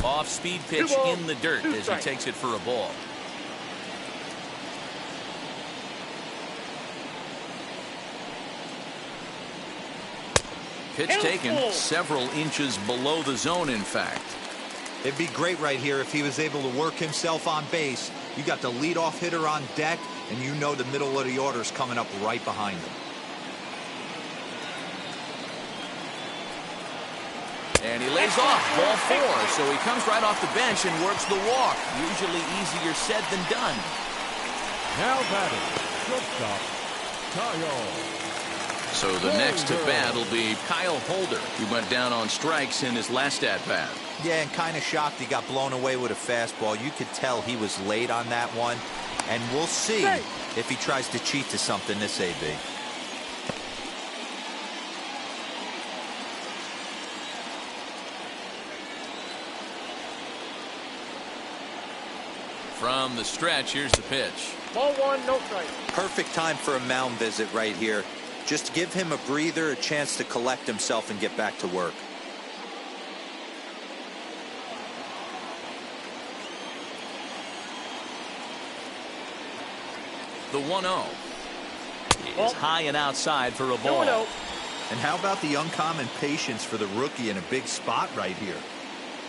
Off-speed pitch in the dirt as he takes it for a ball. Pitch taken several inches below the zone, in fact. It'd be great right here if he was able to work himself on base. You got the leadoff hitter on deck, and you know the middle of the order is coming up right behind him. And he lays off, ball 4, so he comes right off the bench and works the walk. Usually easier said than done. Now batting, shortstop, Kyle So the next to bat will be Kyle Holder. He went down on strikes in his last at-bat. Yeah, and kind of shocked he got blown away with a fastball. You could tell he was late on that one. And we'll see if he tries to cheat to something this AB. From the stretch, here's the pitch. Ball one, no strike. Perfect time for a mound visit right here. Just give him a breather, a chance to collect himself and get back to work. The 1-0 is high and outside for a ball. 2-0. And how about the uncommon patience for the rookie in a big spot right here?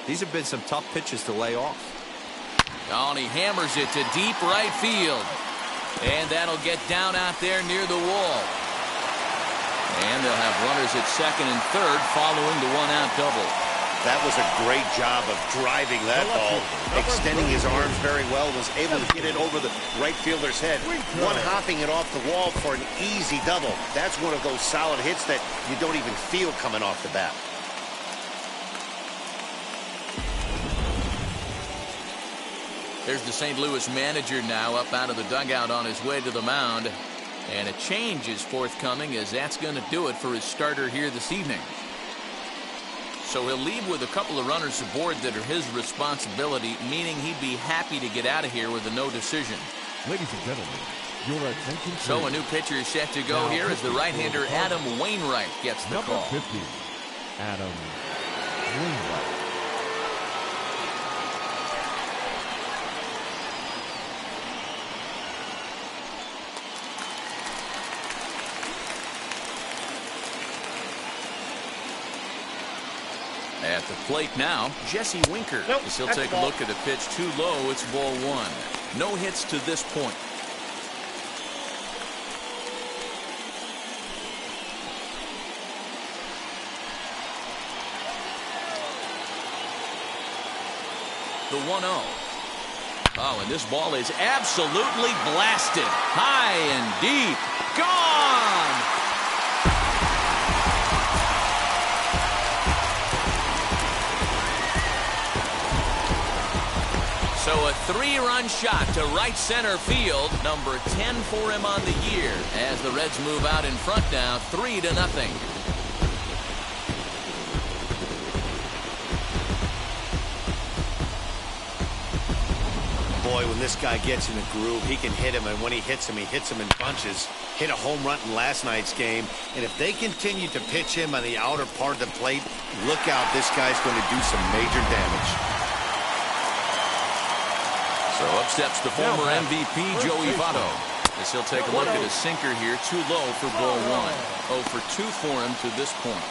These have been some tough pitches to lay off. Oh, and he hammers it to deep right field. And that'll get down out there near the wall. And they'll have runners at second and third following the one-out double. That was a great job of driving that ball, extending his arms very well, was able to get it over the right fielder's head, one-hopping it off the wall for an easy double. That's one of those solid hits that you don't even feel coming off the bat. There's the St. Louis manager now up out of the dugout on his way to the mound. And a change is forthcoming, as that's going to do it for his starter here this evening. So he'll leave with a couple of runners aboard that are his responsibility, meaning he'd be happy to get out of here with a no decision. Ladies and gentlemen, your attention. So a new pitcher is set to go here as the right-hander Adam Wainwright gets the Number call. 50, Adam Wainwright. At the plate now, Jesse Winker. As he'll take a look at a pitch too low, it's ball one. No hits to this point. The 1-0. Oh, and this ball is absolutely blasted. High and deep. Gone! So a 3-run shot to right center field, number 10 for him on the year, as the Reds move out in front now, 3-0. Boy, when this guy gets in a groove, he can hit him, and when he hits him in bunches. Hit a home run in last night's game, and if they continue to pitch him on the outer part of the plate, look out, this guy's going to do some major damage. So up steps the former MVP, Joey Votto, as he'll take a look at a sinker here, too low for ball one. 0 for 2 for him to this point.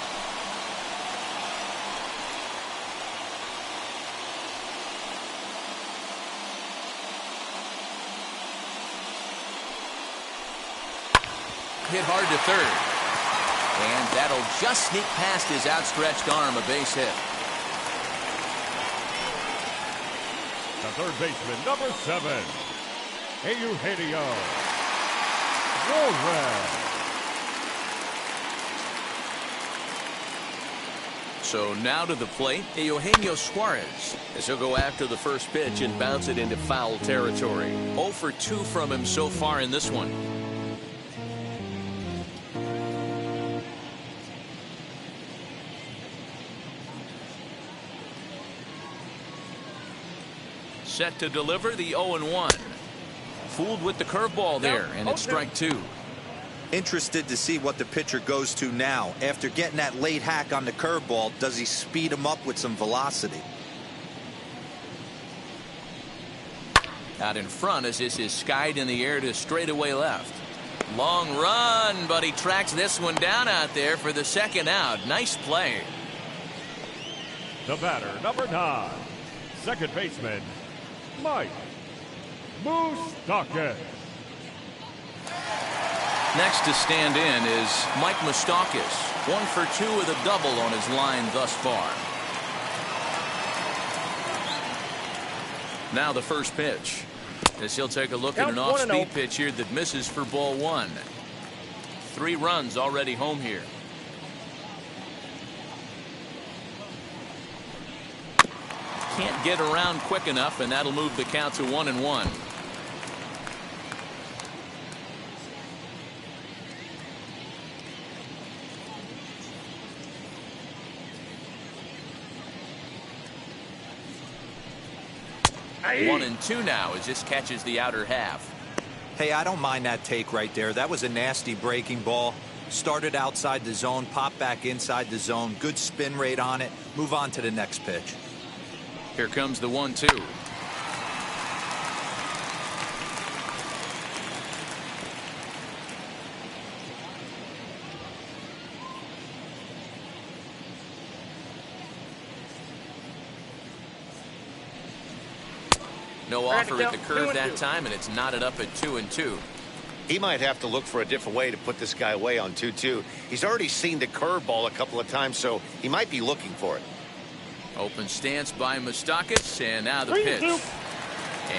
Hit hard to third. And that'll just sneak past his outstretched arm, a base hit. The third baseman, number 7, Eugenio Suarez. So now to the plate, Eugenio Suarez, as he'll go after the first pitch and bounce it into foul territory. 0 for 2 from him so far in this one. Set to deliver the 0-1. Fooled with the curveball there, and it's strike 2. Interested to see what the pitcher goes to now. After getting that late hack on the curveball, does he speed him up with some velocity? Out in front as this is skied in the air to straightaway left. Long run, but he tracks this one down out there for the second out. Nice play. The batter, number 9, second baseman, Mike Moustakas. Next to stand in is Mike Moustakas. 1 for 2 with a double on his line thus far. Now the first pitch, as he'll take a look at an off-speed pitch here that misses for ball 1. 3 runs already home here. Can't get around quick enough, and that'll move the count to 1-1. Aye. 1-2 now as this catches the outer half. Hey, I don't mind that take right there. That was a nasty breaking ball. Started outside the zone, popped back inside the zone. Good spin rate on it. Move on to the next pitch. Here comes the 1-2. No offer at the curve that time, and it's knotted up at 2-2. He might have to look for a different way to put this guy away on 2-2. He's already seen the curveball a couple of times, so he might be looking for it. Open stance by Moustakas, and now the pitch.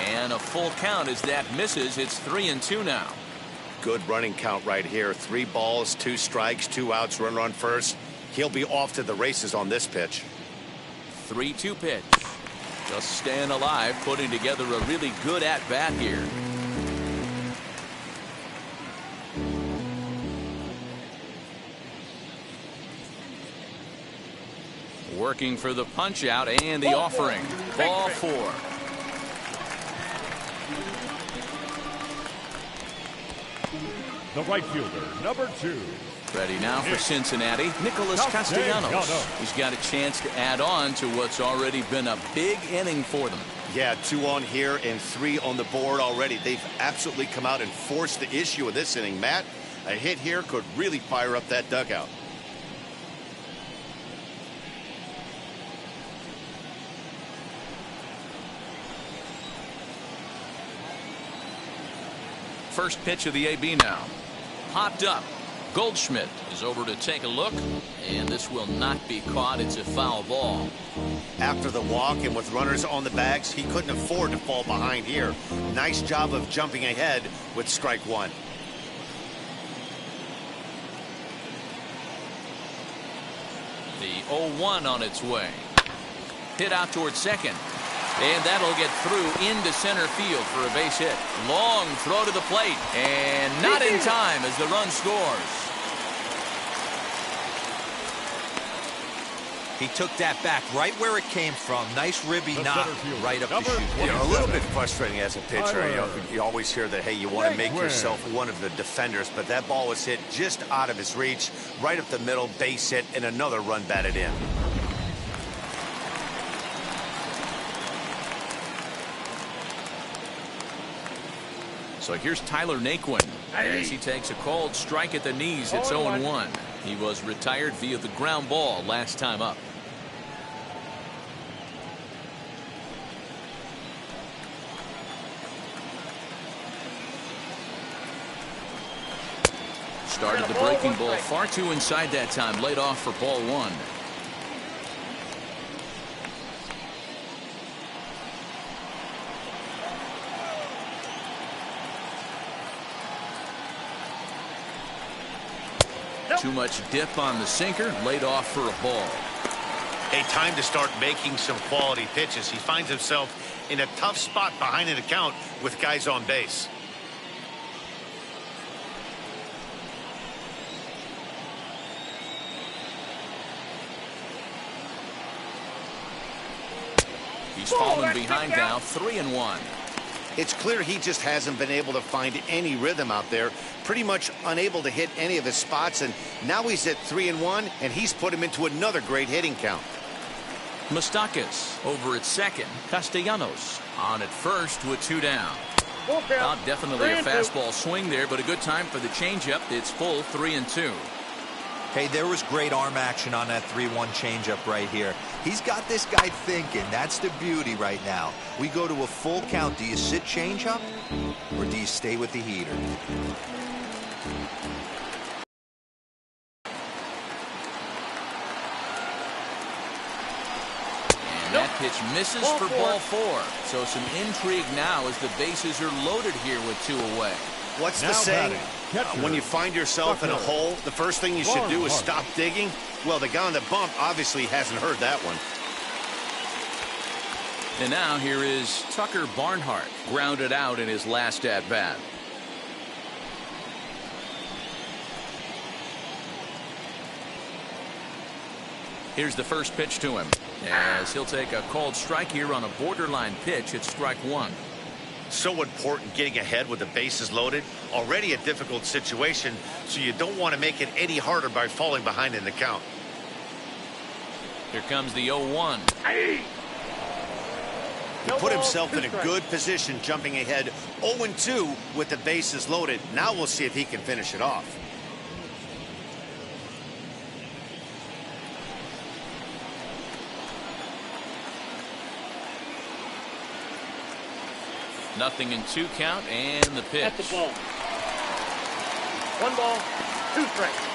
And a full count as that misses. It's 3-2 now. Good running count right here. 3 balls, 2 strikes, 2 outs, runner on first. He'll be off to the races on this pitch. 3-2 pitch. Just staying alive, putting together a really good at-bat here. Working for the punch out and the offering. Ball 4. The right fielder, number 2. Ready now for Cincinnati, Nicholas Castellanos. He's got a chance to add on to what's already been a big inning for them. Yeah, 2 on here and 3 on the board already. They've absolutely come out and forced the issue of this inning. Matt, a hit here could really fire up that dugout. First pitch of the AB now. Popped up. Goldschmidt is over to take a look, and this will not be caught. It's a foul ball. After the walk and with runners on the bags, he couldn't afford to fall behind here. Nice job of jumping ahead with strike 1. The 0-1 on its way. Hit out towards second. And that'll get through into center field for a base hit. Long throw to the plate. And not in time as the run scores. He took that back right where it came from. Nice ribby knock right up the chute. You know, a little bit frustrating as a pitcher. You always hear that, hey, you want to make yourself one of the defenders, but that ball was hit just out of his reach, right up the middle, base hit, and another run batted in. So here's Tyler Naquin as he takes a cold strike at the knees. It's 0-1. He was retired via the ground ball last time up. Started the breaking ball far too inside that time. Laid off for ball 1. Too much dip on the sinker, laid off for a ball. Hey, time to start making some quality pitches. He finds himself in a tough spot behind an account with guys on base. He's fallen behind now, 3-1. It's clear he just hasn't been able to find any rhythm out there. Pretty much unable to hit any of his spots, and now he's at 3-1, and he's put him into another great hitting count. Moustakas over at second. Castellanos on at first with 2 down. Well, definitely a fastball swing there, but a good time for the changeup. It's full 3-2. Hey, there was great arm action on that 3-1 changeup right here. He's got this guy thinking. That's the beauty right now. We go to a full count. Do you sit changeup or do you stay with the heater? And that pitch misses for ball 4. So some intrigue now as the bases are loaded here with 2 away. What's the Now saying? batting, catcher, When you find yourself in a Tucker. hole, the first thing you should do is Barnhart. stop digging. Well, the guy on the bump obviously hasn't heard that one. And now here is Tucker Barnhart, grounded out in his last at-bat. Here's the first pitch to him, as he'll take a called strike here on a borderline pitch at strike one. So important getting ahead with the bases loaded. Already a difficult situation, so you don't want to make it any harder by falling behind in the count. Here comes the 0-1. He put himself in a good position, jumping ahead 0-2 with the bases loaded. Now we'll see if he can finish it off. Nothing in 2 count, and the pitch. At the ball. 1 ball, 2 strikes.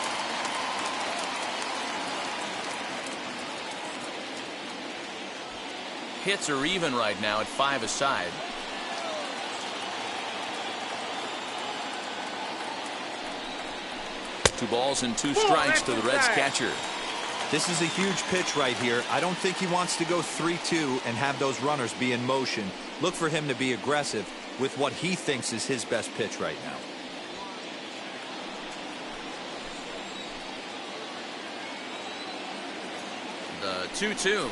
Hits are even right now at 5 aside. Two balls and 2 strikes to the Reds catcher. This is a huge pitch right here. I don't think he wants to go 3-2 and have those runners be in motion. Look for him to be aggressive with what he thinks is his best pitch right now. The 2-2.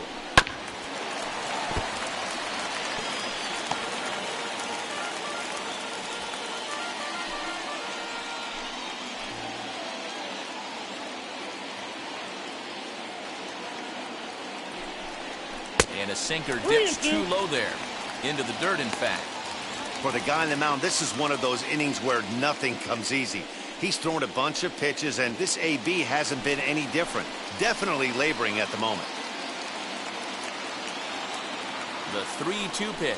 And a sinker dips too low there. Into the dirt, in fact. For the guy on the mound, this is one of those innings where nothing comes easy. He's thrown a bunch of pitches, and this AB hasn't been any different. Definitely laboring at the moment. The 3-2 pitch.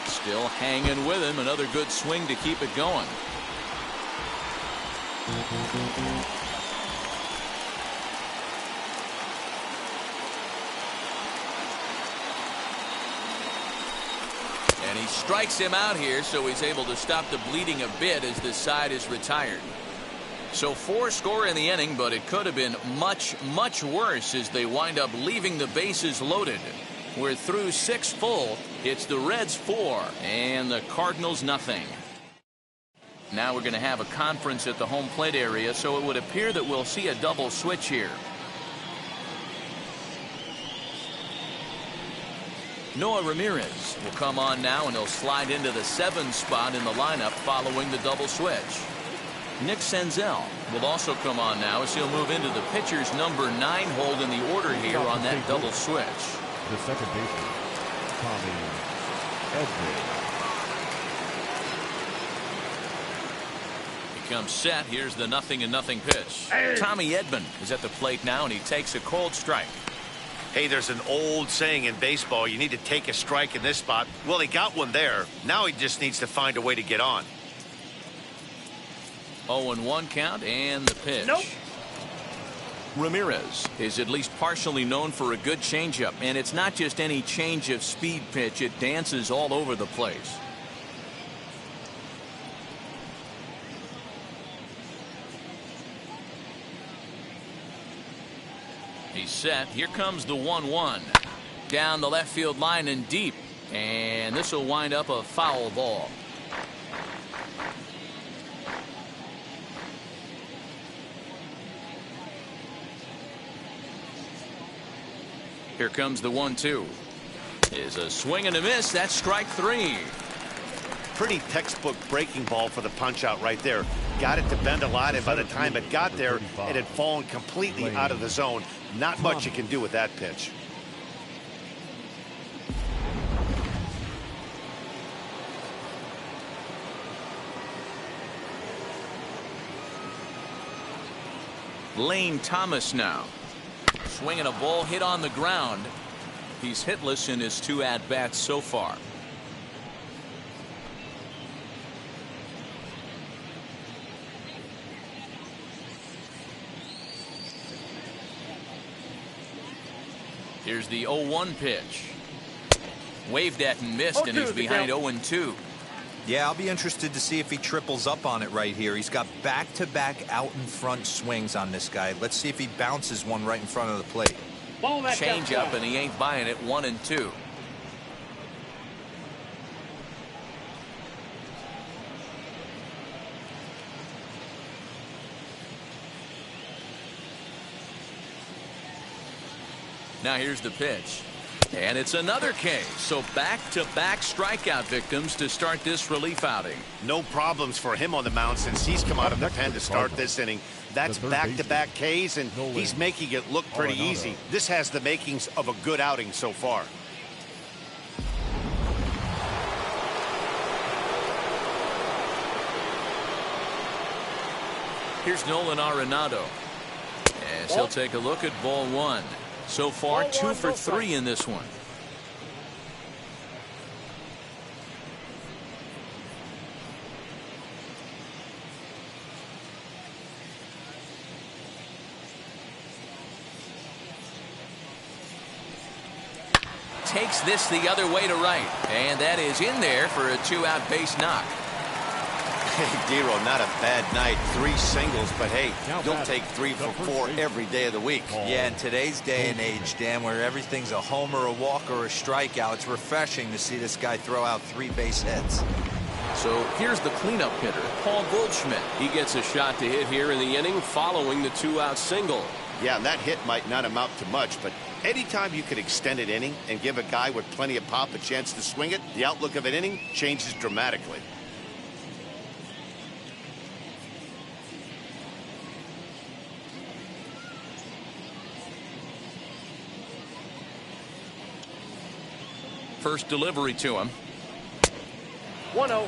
Still hanging with him. Another good swing to keep it going. And he strikes him out here, so he's able to stop the bleeding a bit as this side is retired. So 4 score in the inning, but it could have been much, much worse as they wind up leaving the bases loaded. We're through 6 full. It's the Reds 4 and the Cardinals nothing. Now we're going to have a conference at the home plate area, so it would appear that we'll see a double switch here. Noah Ramirez will come on now, and he'll slide into the 7 spot in the lineup following the double switch. Nick Senzel will also come on now as he'll move into the pitcher's number 9 hold in the order here on that double switch. The second baseman, Tommy Edman. He comes set. Here's the 0-0 pitch. Tommy Edman is at the plate now, and he takes a cold strike. Hey, there's an old saying in baseball, you need to take a strike in this spot. Well, he got one there. Now he just needs to find a way to get on. 0-1 count, and the pitch. Nope. Ramirez is at least partially known for a good changeup, and it's not just any change of speed pitch. It dances all over the place. He's set. Here comes the 1-1. Down the left field line and deep. And this will wind up a foul ball. Here comes the 1-2. Is a swing and a miss. That's strike 3. Pretty textbook breaking ball for the punch out right there. Got it to bend a lot, and by the time it got there, it had fallen completely out of the zone. Not much you can do with that pitch. Lane Thomas now. Swinging a ball hit on the ground. He's hitless in his 2 at-bats so far. Here's the 0-1 pitch. Waved at and missed, and he's behind 0-2. Yeah, I'll be interested to see if he triples up on it right here. He's got back-to-back out-in-front swings on this guy. Let's see if he bounces one right in front of the plate. Change up, and he ain't buying it. 1-2. Now here's the pitch. And it's another K. So back-to-back strikeout victims to start this relief outing. No problems for him on the mound since he's come out of the pen to start this inning. That's back-to-back Ks, and he's making it look pretty easy. This has the makings of a good outing so far. Here's Nolan Arenado. As he'll take a look at ball one. So far, 2 for 3 in this one. Takes this the other way to right. And that is in there for a 2-out base knock. Hey, Dero, not a bad night. 3 singles, but hey, you'll take 3 for 4 every day of the week. Yeah, in today's day and age, Dan, where everything's a homer, a walk, or a strikeout, it's refreshing to see this guy throw out 3 base hits. So here's the cleanup hitter, Paul Goldschmidt. He gets a shot to hit here in the inning following the 2-out single. Yeah, and that hit might not amount to much, but anytime you can extend an inning and give a guy with plenty of pop a chance to swing it, the outlook of an inning changes dramatically. First delivery to him. 1-0.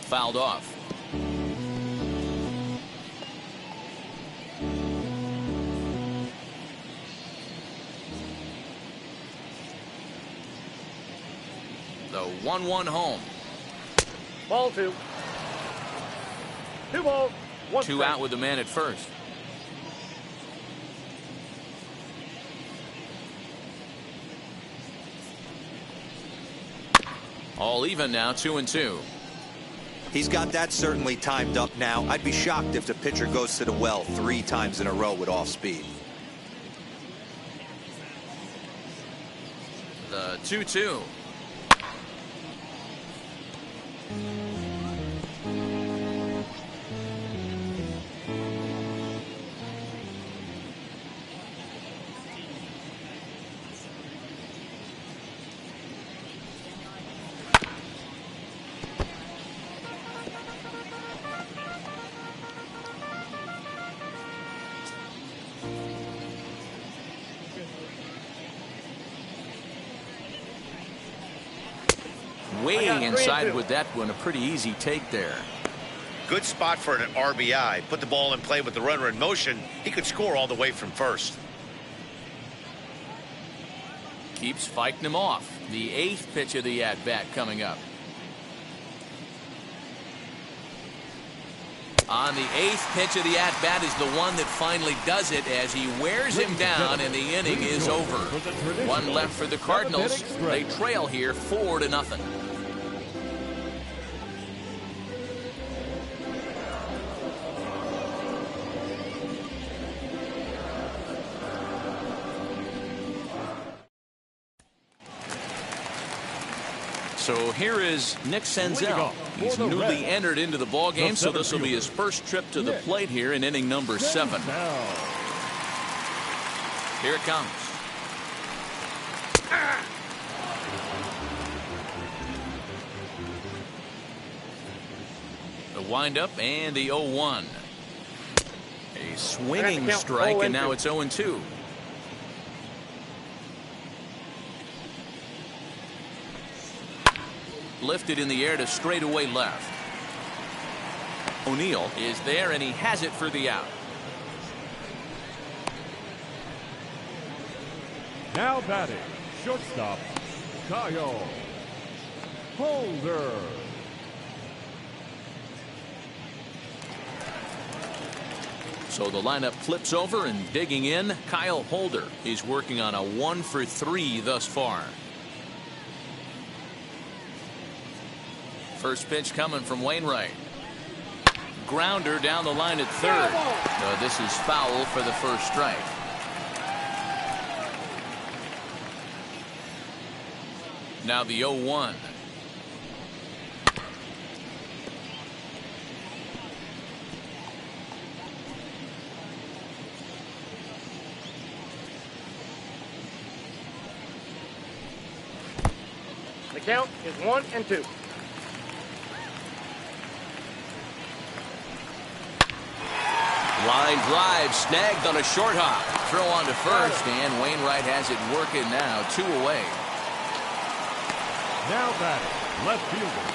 Fouled off. The 1-1 home. Ball 2. 2 balls, 1 2 strike. out with the man at first. All even now, 2-2. He's got that certainly timed up now. I'd be shocked if the pitcher goes to the well 3 times in a row with off speed. The 2-2. Way inside with that one. A pretty easy take there. Good spot for an RBI. Put the ball in play with the runner in motion. He could score all the way from first. Keeps fighting him off. The 8th pitch of the at-bat coming up. On the 8th pitch of the at-bat is the one that finally does it as he wears him down and the inning is over. 1 left for the Cardinals. They trail here 4-0. So here is Nick Senzel. He's newly entered into the ball game, so this will be his first trip to the plate here in inning number 7. Here it comes. The windup and the 0-1. A swinging strike, and now it's 0-2. Lifted in the air to straightaway left. O'Neill is there, and he has it for the out. Now batting, shortstop, Kyle Holder. So the lineup flips over, and digging in, Kyle Holder. He's working on a 1 for 3 thus far. First pitch coming from Wainwright. Grounder down the line at third. This is foul for the first strike. Now the 0-1. The count is 1-2. Line drive snagged on a short hop. Throw on to first, and Wainwright has it working now. 2 away. Now batting, left fielder,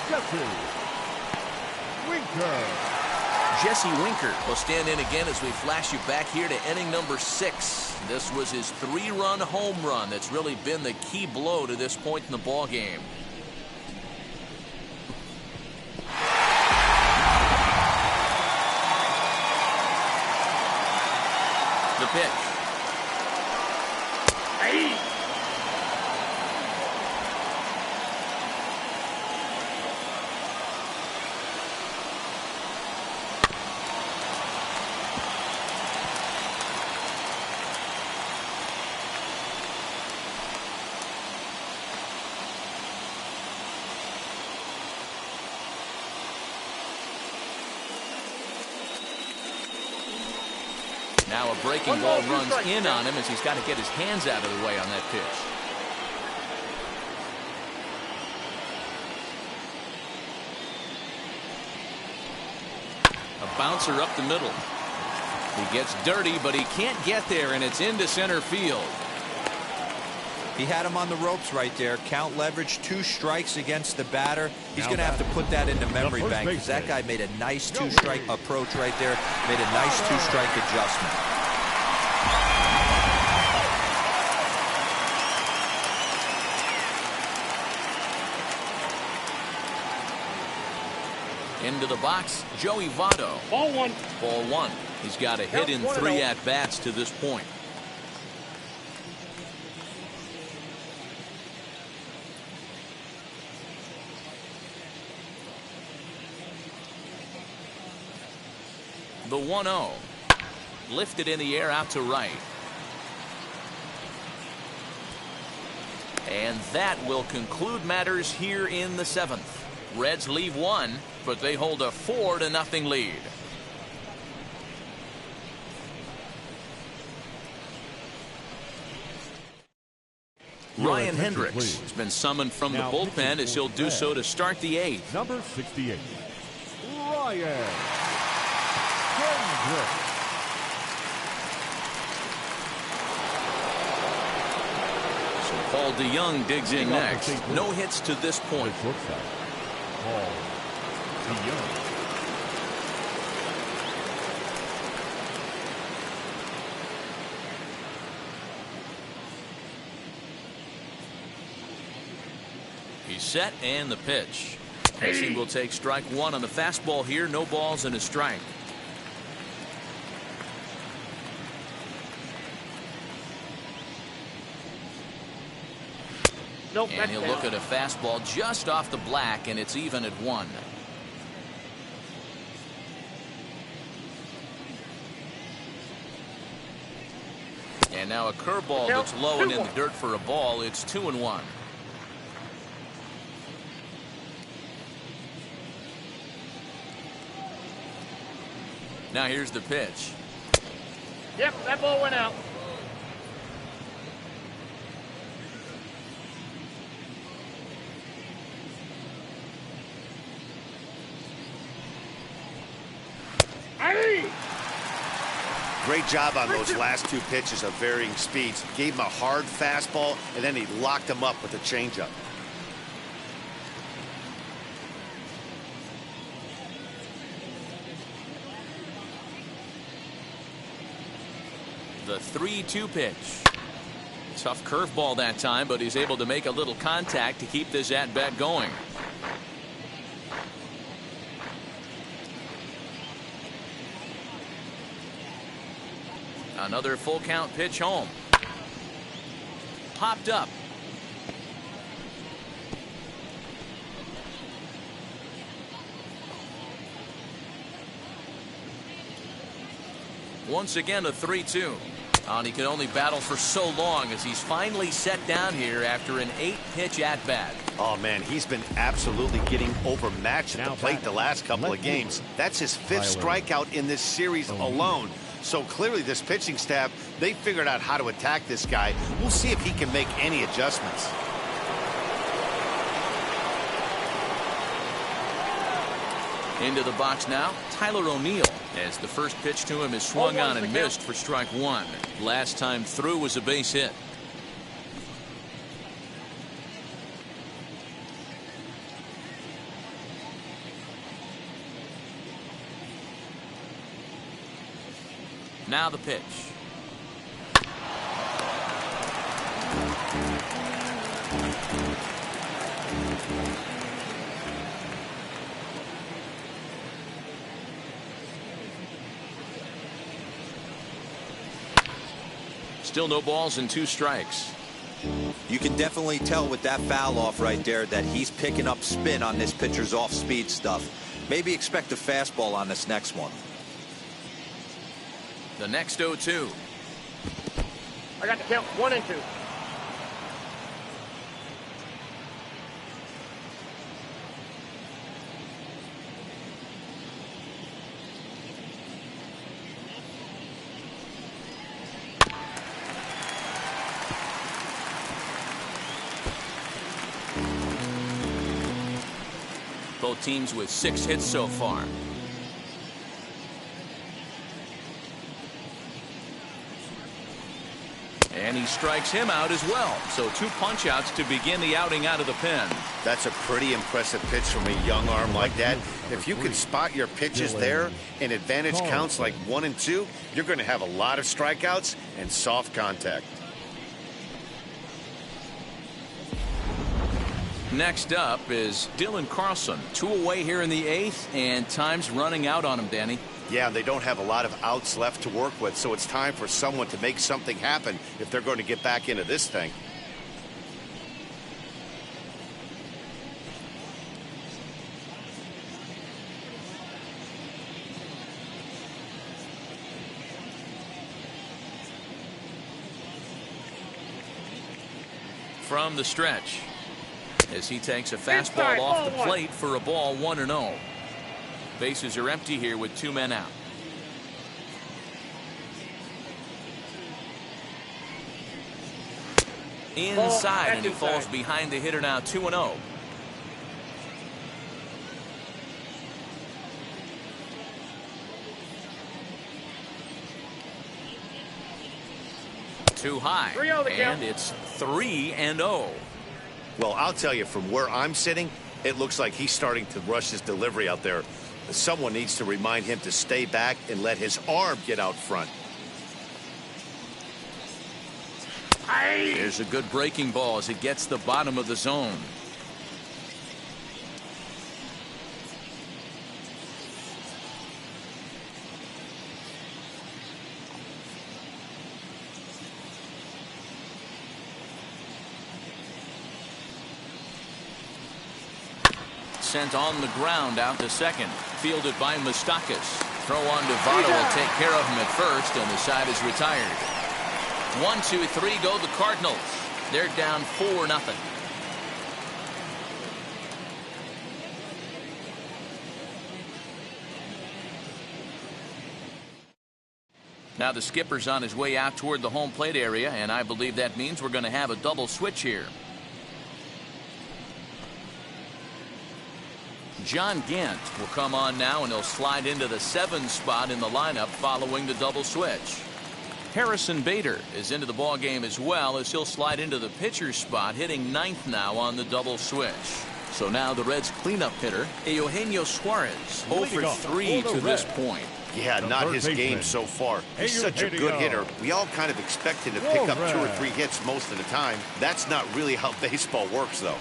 Jesse Winker. Jesse Winker will stand in again as we flash you back here to inning number 6. This was his 3-run home run that's really been the key blow to this point in the ball game. The pitch. Hey. Now a breaking ball runs in on him as he's got to get his hands out of the way on that pitch. A bouncer up the middle. He gets dirty, but he can't get there, and it's into center field. He had him on the ropes right there. Count leverage, 2 strikes against the batter. He's going to have to put that in the memory bank, because that guy made a nice 2-strike approach right there. Made a nice 2-strike adjustment. Into the box, Joey Votto. Ball 1. Ball 1. He's got a hit in 3 at-bats to this point. The 1-0. Lifted in the air out to right. And that will conclude matters here in the 7th. Reds leave 1, but they hold a 4-0 lead. Ryan Hendricks has been summoned from the bullpen as he'll do so to start the 8th. Number 68, Ryan Hendricks. So Paul DeYoung digs in next. No hits to this point. Paul DeYoung. He's set, and the pitch. As he will take strike 1 on the fastball here. No balls and a strike. Nope, and he'll look at a fastball just off the black, and it's even at 1. And now a curveball that's low and in the dirt for a ball. It's 2-1. Now here's the pitch. Yep, that ball went out. Great job on those last 2 pitches of varying speeds. Gave him a hard fastball, and then he locked him up with a changeup. The 3-2 pitch. Tough curveball that time, but he's able to make a little contact to keep this at-bat going. Another full count pitch home. Popped up. Once again, a 3-2. And he could only battle for so long as he's finally set down here after an 8-pitch at-bat. Oh, man, he's been absolutely getting overmatched at the plate the last couple of games. That's his 5th strikeout in this series alone. So clearly this pitching staff, they figured out how to attack this guy. We'll see if he can make any adjustments. Into the box now, Tyler O'Neill, as the first pitch to him is swung on and missed for strike 1. Last time through was a base hit. Now the pitch. Still no balls and 2 strikes. You can definitely tell with that foul off right there that he's picking up spin on this pitcher's off-speed stuff. Maybe expect a fastball on this next one. The next 0-2. I got the count 1 and 2. Both teams with 6 hits so far. And he strikes him out as well. So 2 punch-outs to begin the outing out of the pen. That's a pretty impressive pitch from a young arm like that. If you can spot your pitches there and advantage counts like 1 and 2, you're going to have a lot of strikeouts and soft contact. Next up is Dylan Carlson. 2 away here in the 8th, and time's running out on him, Danny. Yeah, they don't have a lot of outs left to work with, so it's time for someone to make something happen if they're going to get back into this thing. From the stretch, as he takes a fastball off the plate for a ball 1-0. Bases are empty here with 2 men out. Inside, and he falls behind the hitter now, 2-0. Too high, and it's 3-0. Well, I'll tell you, from where I'm sitting, it looks like he's starting to rush his delivery out there. Someone needs to remind him to stay back and let his arm get out front. There's a good breaking ball as it gets the bottom of the zone. Sent on the ground out to second. Fielded by Moustakas. Throw on to Votto will take care of him at first, and the side is retired. 1, 2, 3 go the Cardinals. They're down 4-0. Now the skipper's on his way out toward the home plate area, and I believe that means we're going to have a double switch here. John Gant will come on now, and he'll slide into the 7 spot in the lineup following the double switch. Harrison Bader is into the ball game as well, as he'll slide into the pitcher's spot, hitting 9th now on the double switch. So now the Reds cleanup hitter, Eugenio Suarez, 0 for 3 to this point. Yeah, not his game so far. He's such a good hitter. We all kind of expect him to pick up 2 or 3 hits most of the time. That's not really how baseball works, though.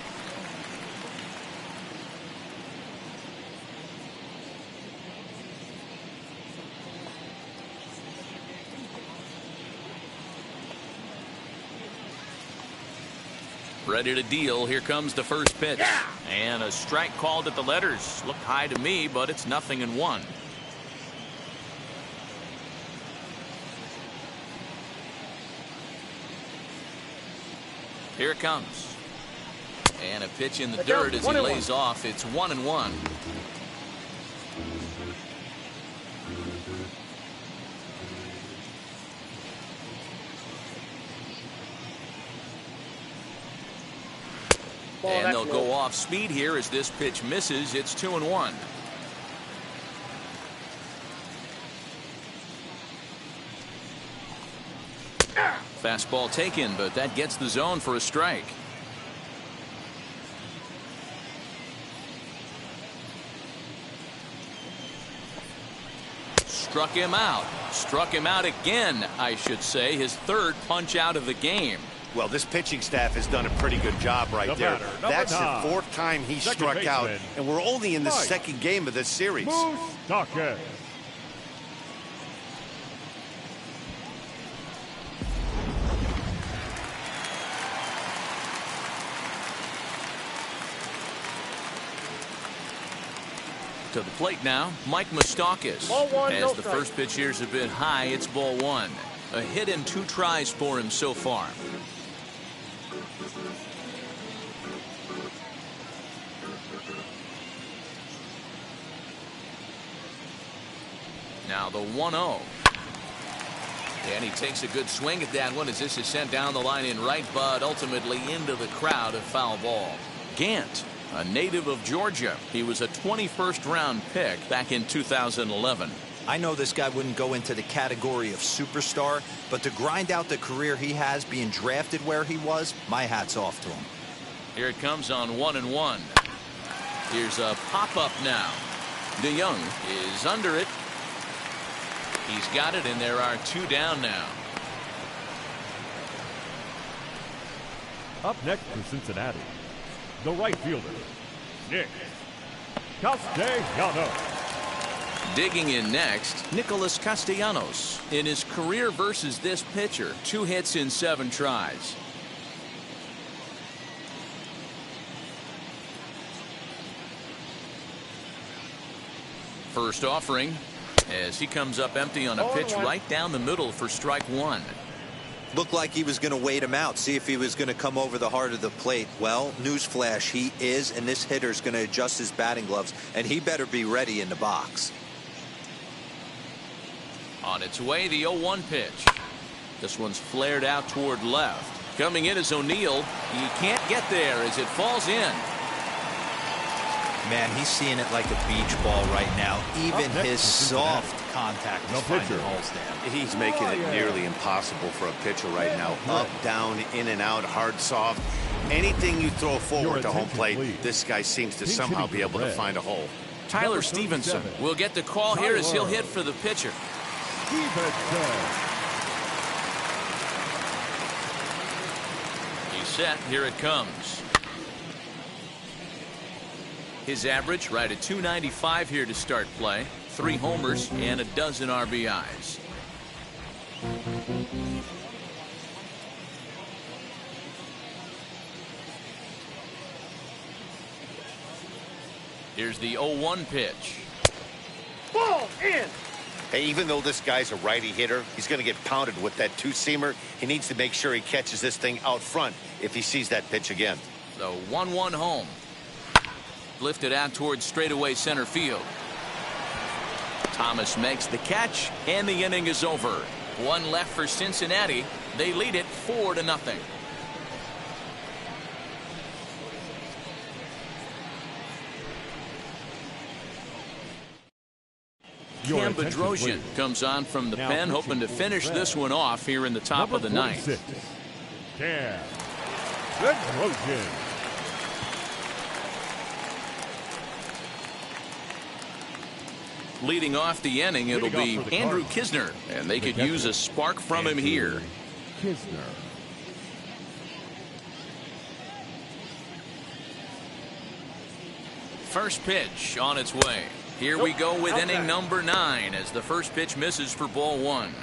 Ready to deal. Here comes the first pitch. Yeah. And a strike called at the letters. Looked high to me, but it's 0-1. Here it comes. And a pitch in the dirt as he lays off. It's 1-1. And they'll go off speed here as this pitch misses. It's 2-1. Fastball taken, but that gets the zone for a strike. Struck him out. Struck him out again, I should say. His third punch out of the game. Well, this pitching staff has done a pretty good job right there. That's the fourth time he struck out, and we're only in the second game of this series. To the plate now, Mike Moustakas. As the first pitch here is a bit high, it's ball one. A hit and 2 tries for him so far. Now the 1-0. And he takes a good swing at that one as this is sent down the line in right, but ultimately into the crowd, a foul ball. Gant, a native of Georgia. He was a 21st round pick back in 2011. I know this guy wouldn't go into the category of superstar, but to grind out the career he has being drafted where he was, my hat's off to him. Here it comes on 1-1. Here's a pop-up now. DeYoung is under it. He's got it, and there are 2 down now. Up next for Cincinnati, the right fielder, Nick Castellanos. Digging in next, Nicholas Castellanos. In his career versus this pitcher, 2 hits in 7 tries. First offering as he comes up empty on a pitch right down the middle for strike 1. Looked like he was going to wait him out, see if he was going to come over the heart of the plate. Well, newsflash, he is, and this hitter's going to adjust his batting gloves, and he better be ready in the box. On its way, the 0-1 pitch. This one's flared out toward left. Coming in is O'Neill. He can't get there as it falls in. Man, he's seeing it like a beach ball right now. Even his soft contact is finding holes there. He's making it nearly impossible for a pitcher right now. Up, down, in and out, hard, soft. Anything you throw forward to home plate, this guy seems to somehow be able to find a hole. Tyler Stevenson will get the call here as he'll hit for the pitcher. He's set. Here it comes. His average right at .295 here to start play. 3 homers and a dozen RBIs. Here's the 0-1 pitch. Ball in. Hey, even though this guy's a righty hitter, he's going to get pounded with that 2-seamer. He needs to make sure he catches this thing out front if he sees that pitch again. The 1-1 home. Lifted out towards straightaway center field. Thomas makes the catch, and the inning is over. 1 left for Cincinnati. They lead it 4-0. Cam Bedrosian comes on from the pen, hoping to finish this one off here in the top of the ninth. Cam Bedrosian. Leading off the inning, it'll be Andrew Kisner, and they could use a spark from him here. Kisner. First pitch on its way. Here we go with inning number 9 as the first pitch misses for ball 1.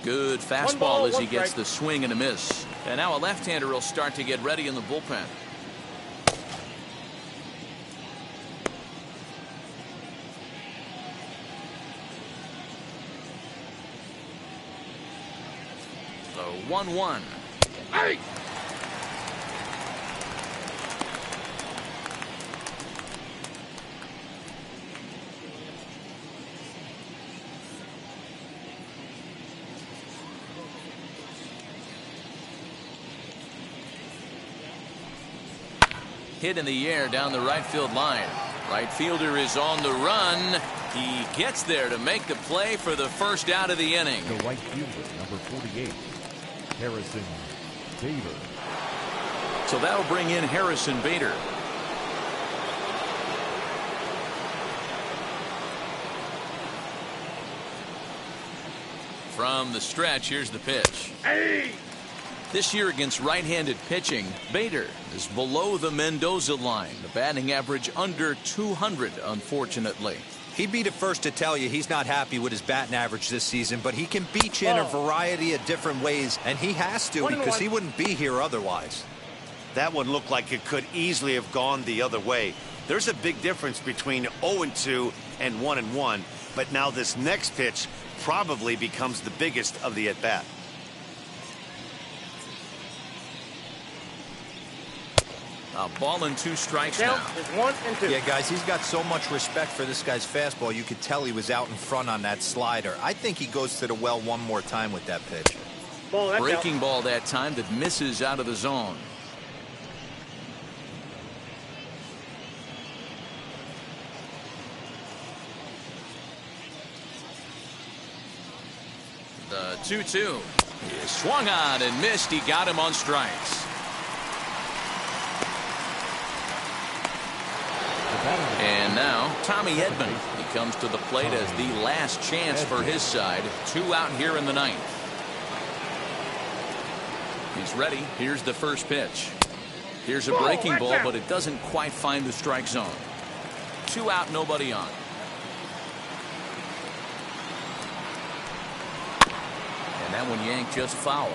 Good fastball as he gets the swing and a miss. And now a left-hander will start to get ready in the bullpen. So 1-1. Hey! Hit in the air down the right field line. Right fielder is on the run. He gets there to make the play for the first out of the inning. The right fielder, number 48, Harrison Bader. So that'll bring in Harrison Bader. From the stretch, here's the pitch. Hey! This year against right-handed pitching, Bader is below the Mendoza line. The batting average under 200, unfortunately. He'd be the first to tell you he's not happy with his batting average this season, but he can beat you in a variety of different ways, and he has to because he wouldn't be here otherwise. That one looked like it could easily have gone the other way. There's a big difference between 0-2 and 1-1, but now this next pitch probably becomes the biggest of the at-bat. A ball and 2 strikes now. Count is 1-2. Yeah, guys, he's got so much respect for this guy's fastball. You could tell he was out in front on that slider. I think he goes to the well one more time with that pitch. Ball, that's Breaking out. ball that time that misses out of the zone. The 2-2. He swung on and missed. He got him on strikes. And now Tommy Edman. He comes to the plate as the last chance for his side. 2 out here in the 9th. He's ready. Here's the first pitch. Here's a breaking ball, but it doesn't quite find the strike zone. 2 out, nobody on. And that one yanked just foul.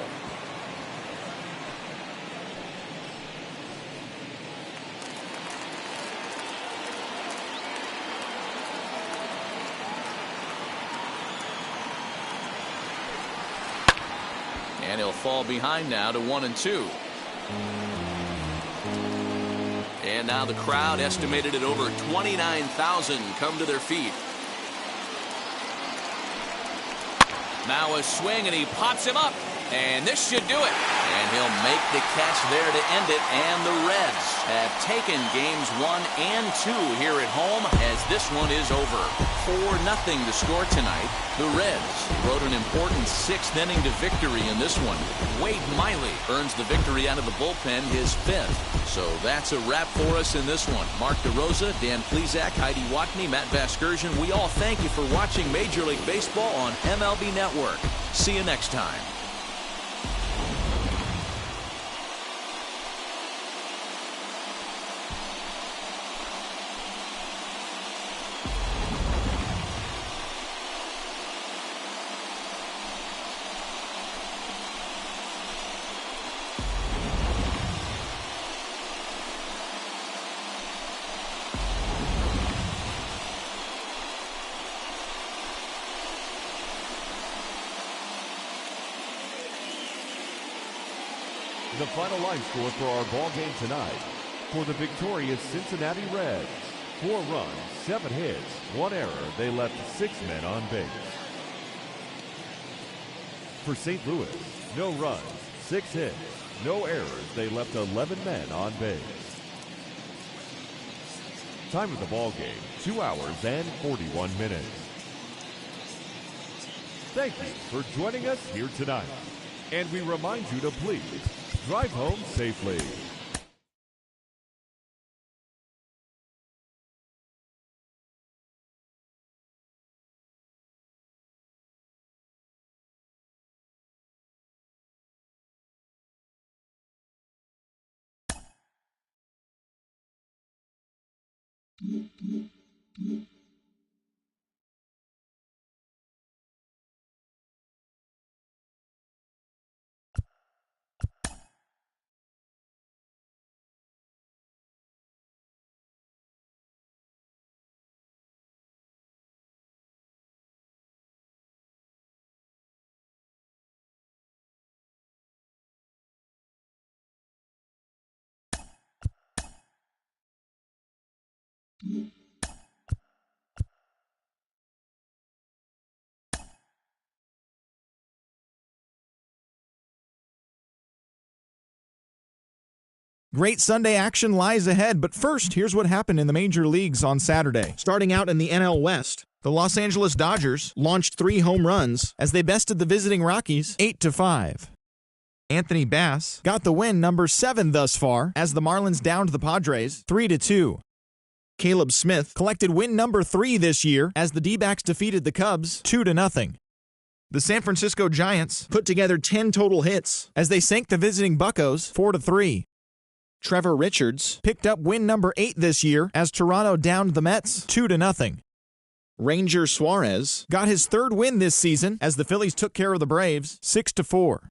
And he'll fall behind now to 1-2. And now the crowd, estimated at over 29,000, come to their feet. Now a swing, and he pops him up. And this should do it. And he'll make the catch there to end it. And the Reds have taken games 1 and 2 here at home as this one is over. 4-0 the score tonight. The Reds rode an important 6th inning to victory in this one. Wade Miley earns the victory out of the bullpen, his 5th. So that's a wrap for us in this one. Mark DeRosa, Dan Plesac, Heidi Watney, Matt Vasgersian. We all thank you for watching Major League Baseball on MLB Network. See you next time. The final line score for our ball game tonight. For the victorious Cincinnati Reds, 4 runs, 7 hits, 1 error. They left 6 men on base. For St. Louis, no runs, 6 hits, no errors. They left 11 men on base. Time of the ball game, 2 hours and 41 minutes. Thank you for joining us here tonight. And we remind you to please drive home safely. Great Sunday action lies ahead, but first, here's what happened in the major leagues on Saturday. Starting out in the NL West, the Los Angeles Dodgers launched 3 home runs as they bested the visiting Rockies 8-5. Anthony Bass got the win number 7 thus far as the Marlins downed the Padres 3-2. Caleb Smith collected win number 3 this year as the D-backs defeated the Cubs 2-0. The San Francisco Giants put together 10 total hits as they sank the visiting Buccos 4-3. Trevor Richards picked up win number 8 this year as Toronto downed the Mets 2-0. Ranger Suarez got his 3rd win this season as the Phillies took care of the Braves 6-4.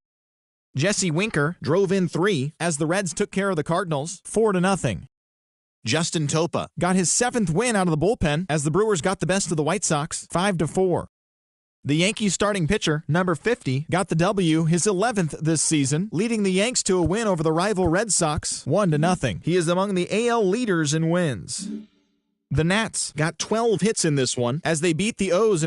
Jesse Winker drove in 3 as the Reds took care of the Cardinals 4-0. Justin Topa got his 7th win out of the bullpen as the Brewers got the best of the White Sox 5-4. The Yankees starting pitcher, number 50, got the W, his 11th this season, leading the Yanks to a win over the rival Red Sox 1-0. He is among the AL leaders in wins. The Nats got 12 hits in this one as they beat the O's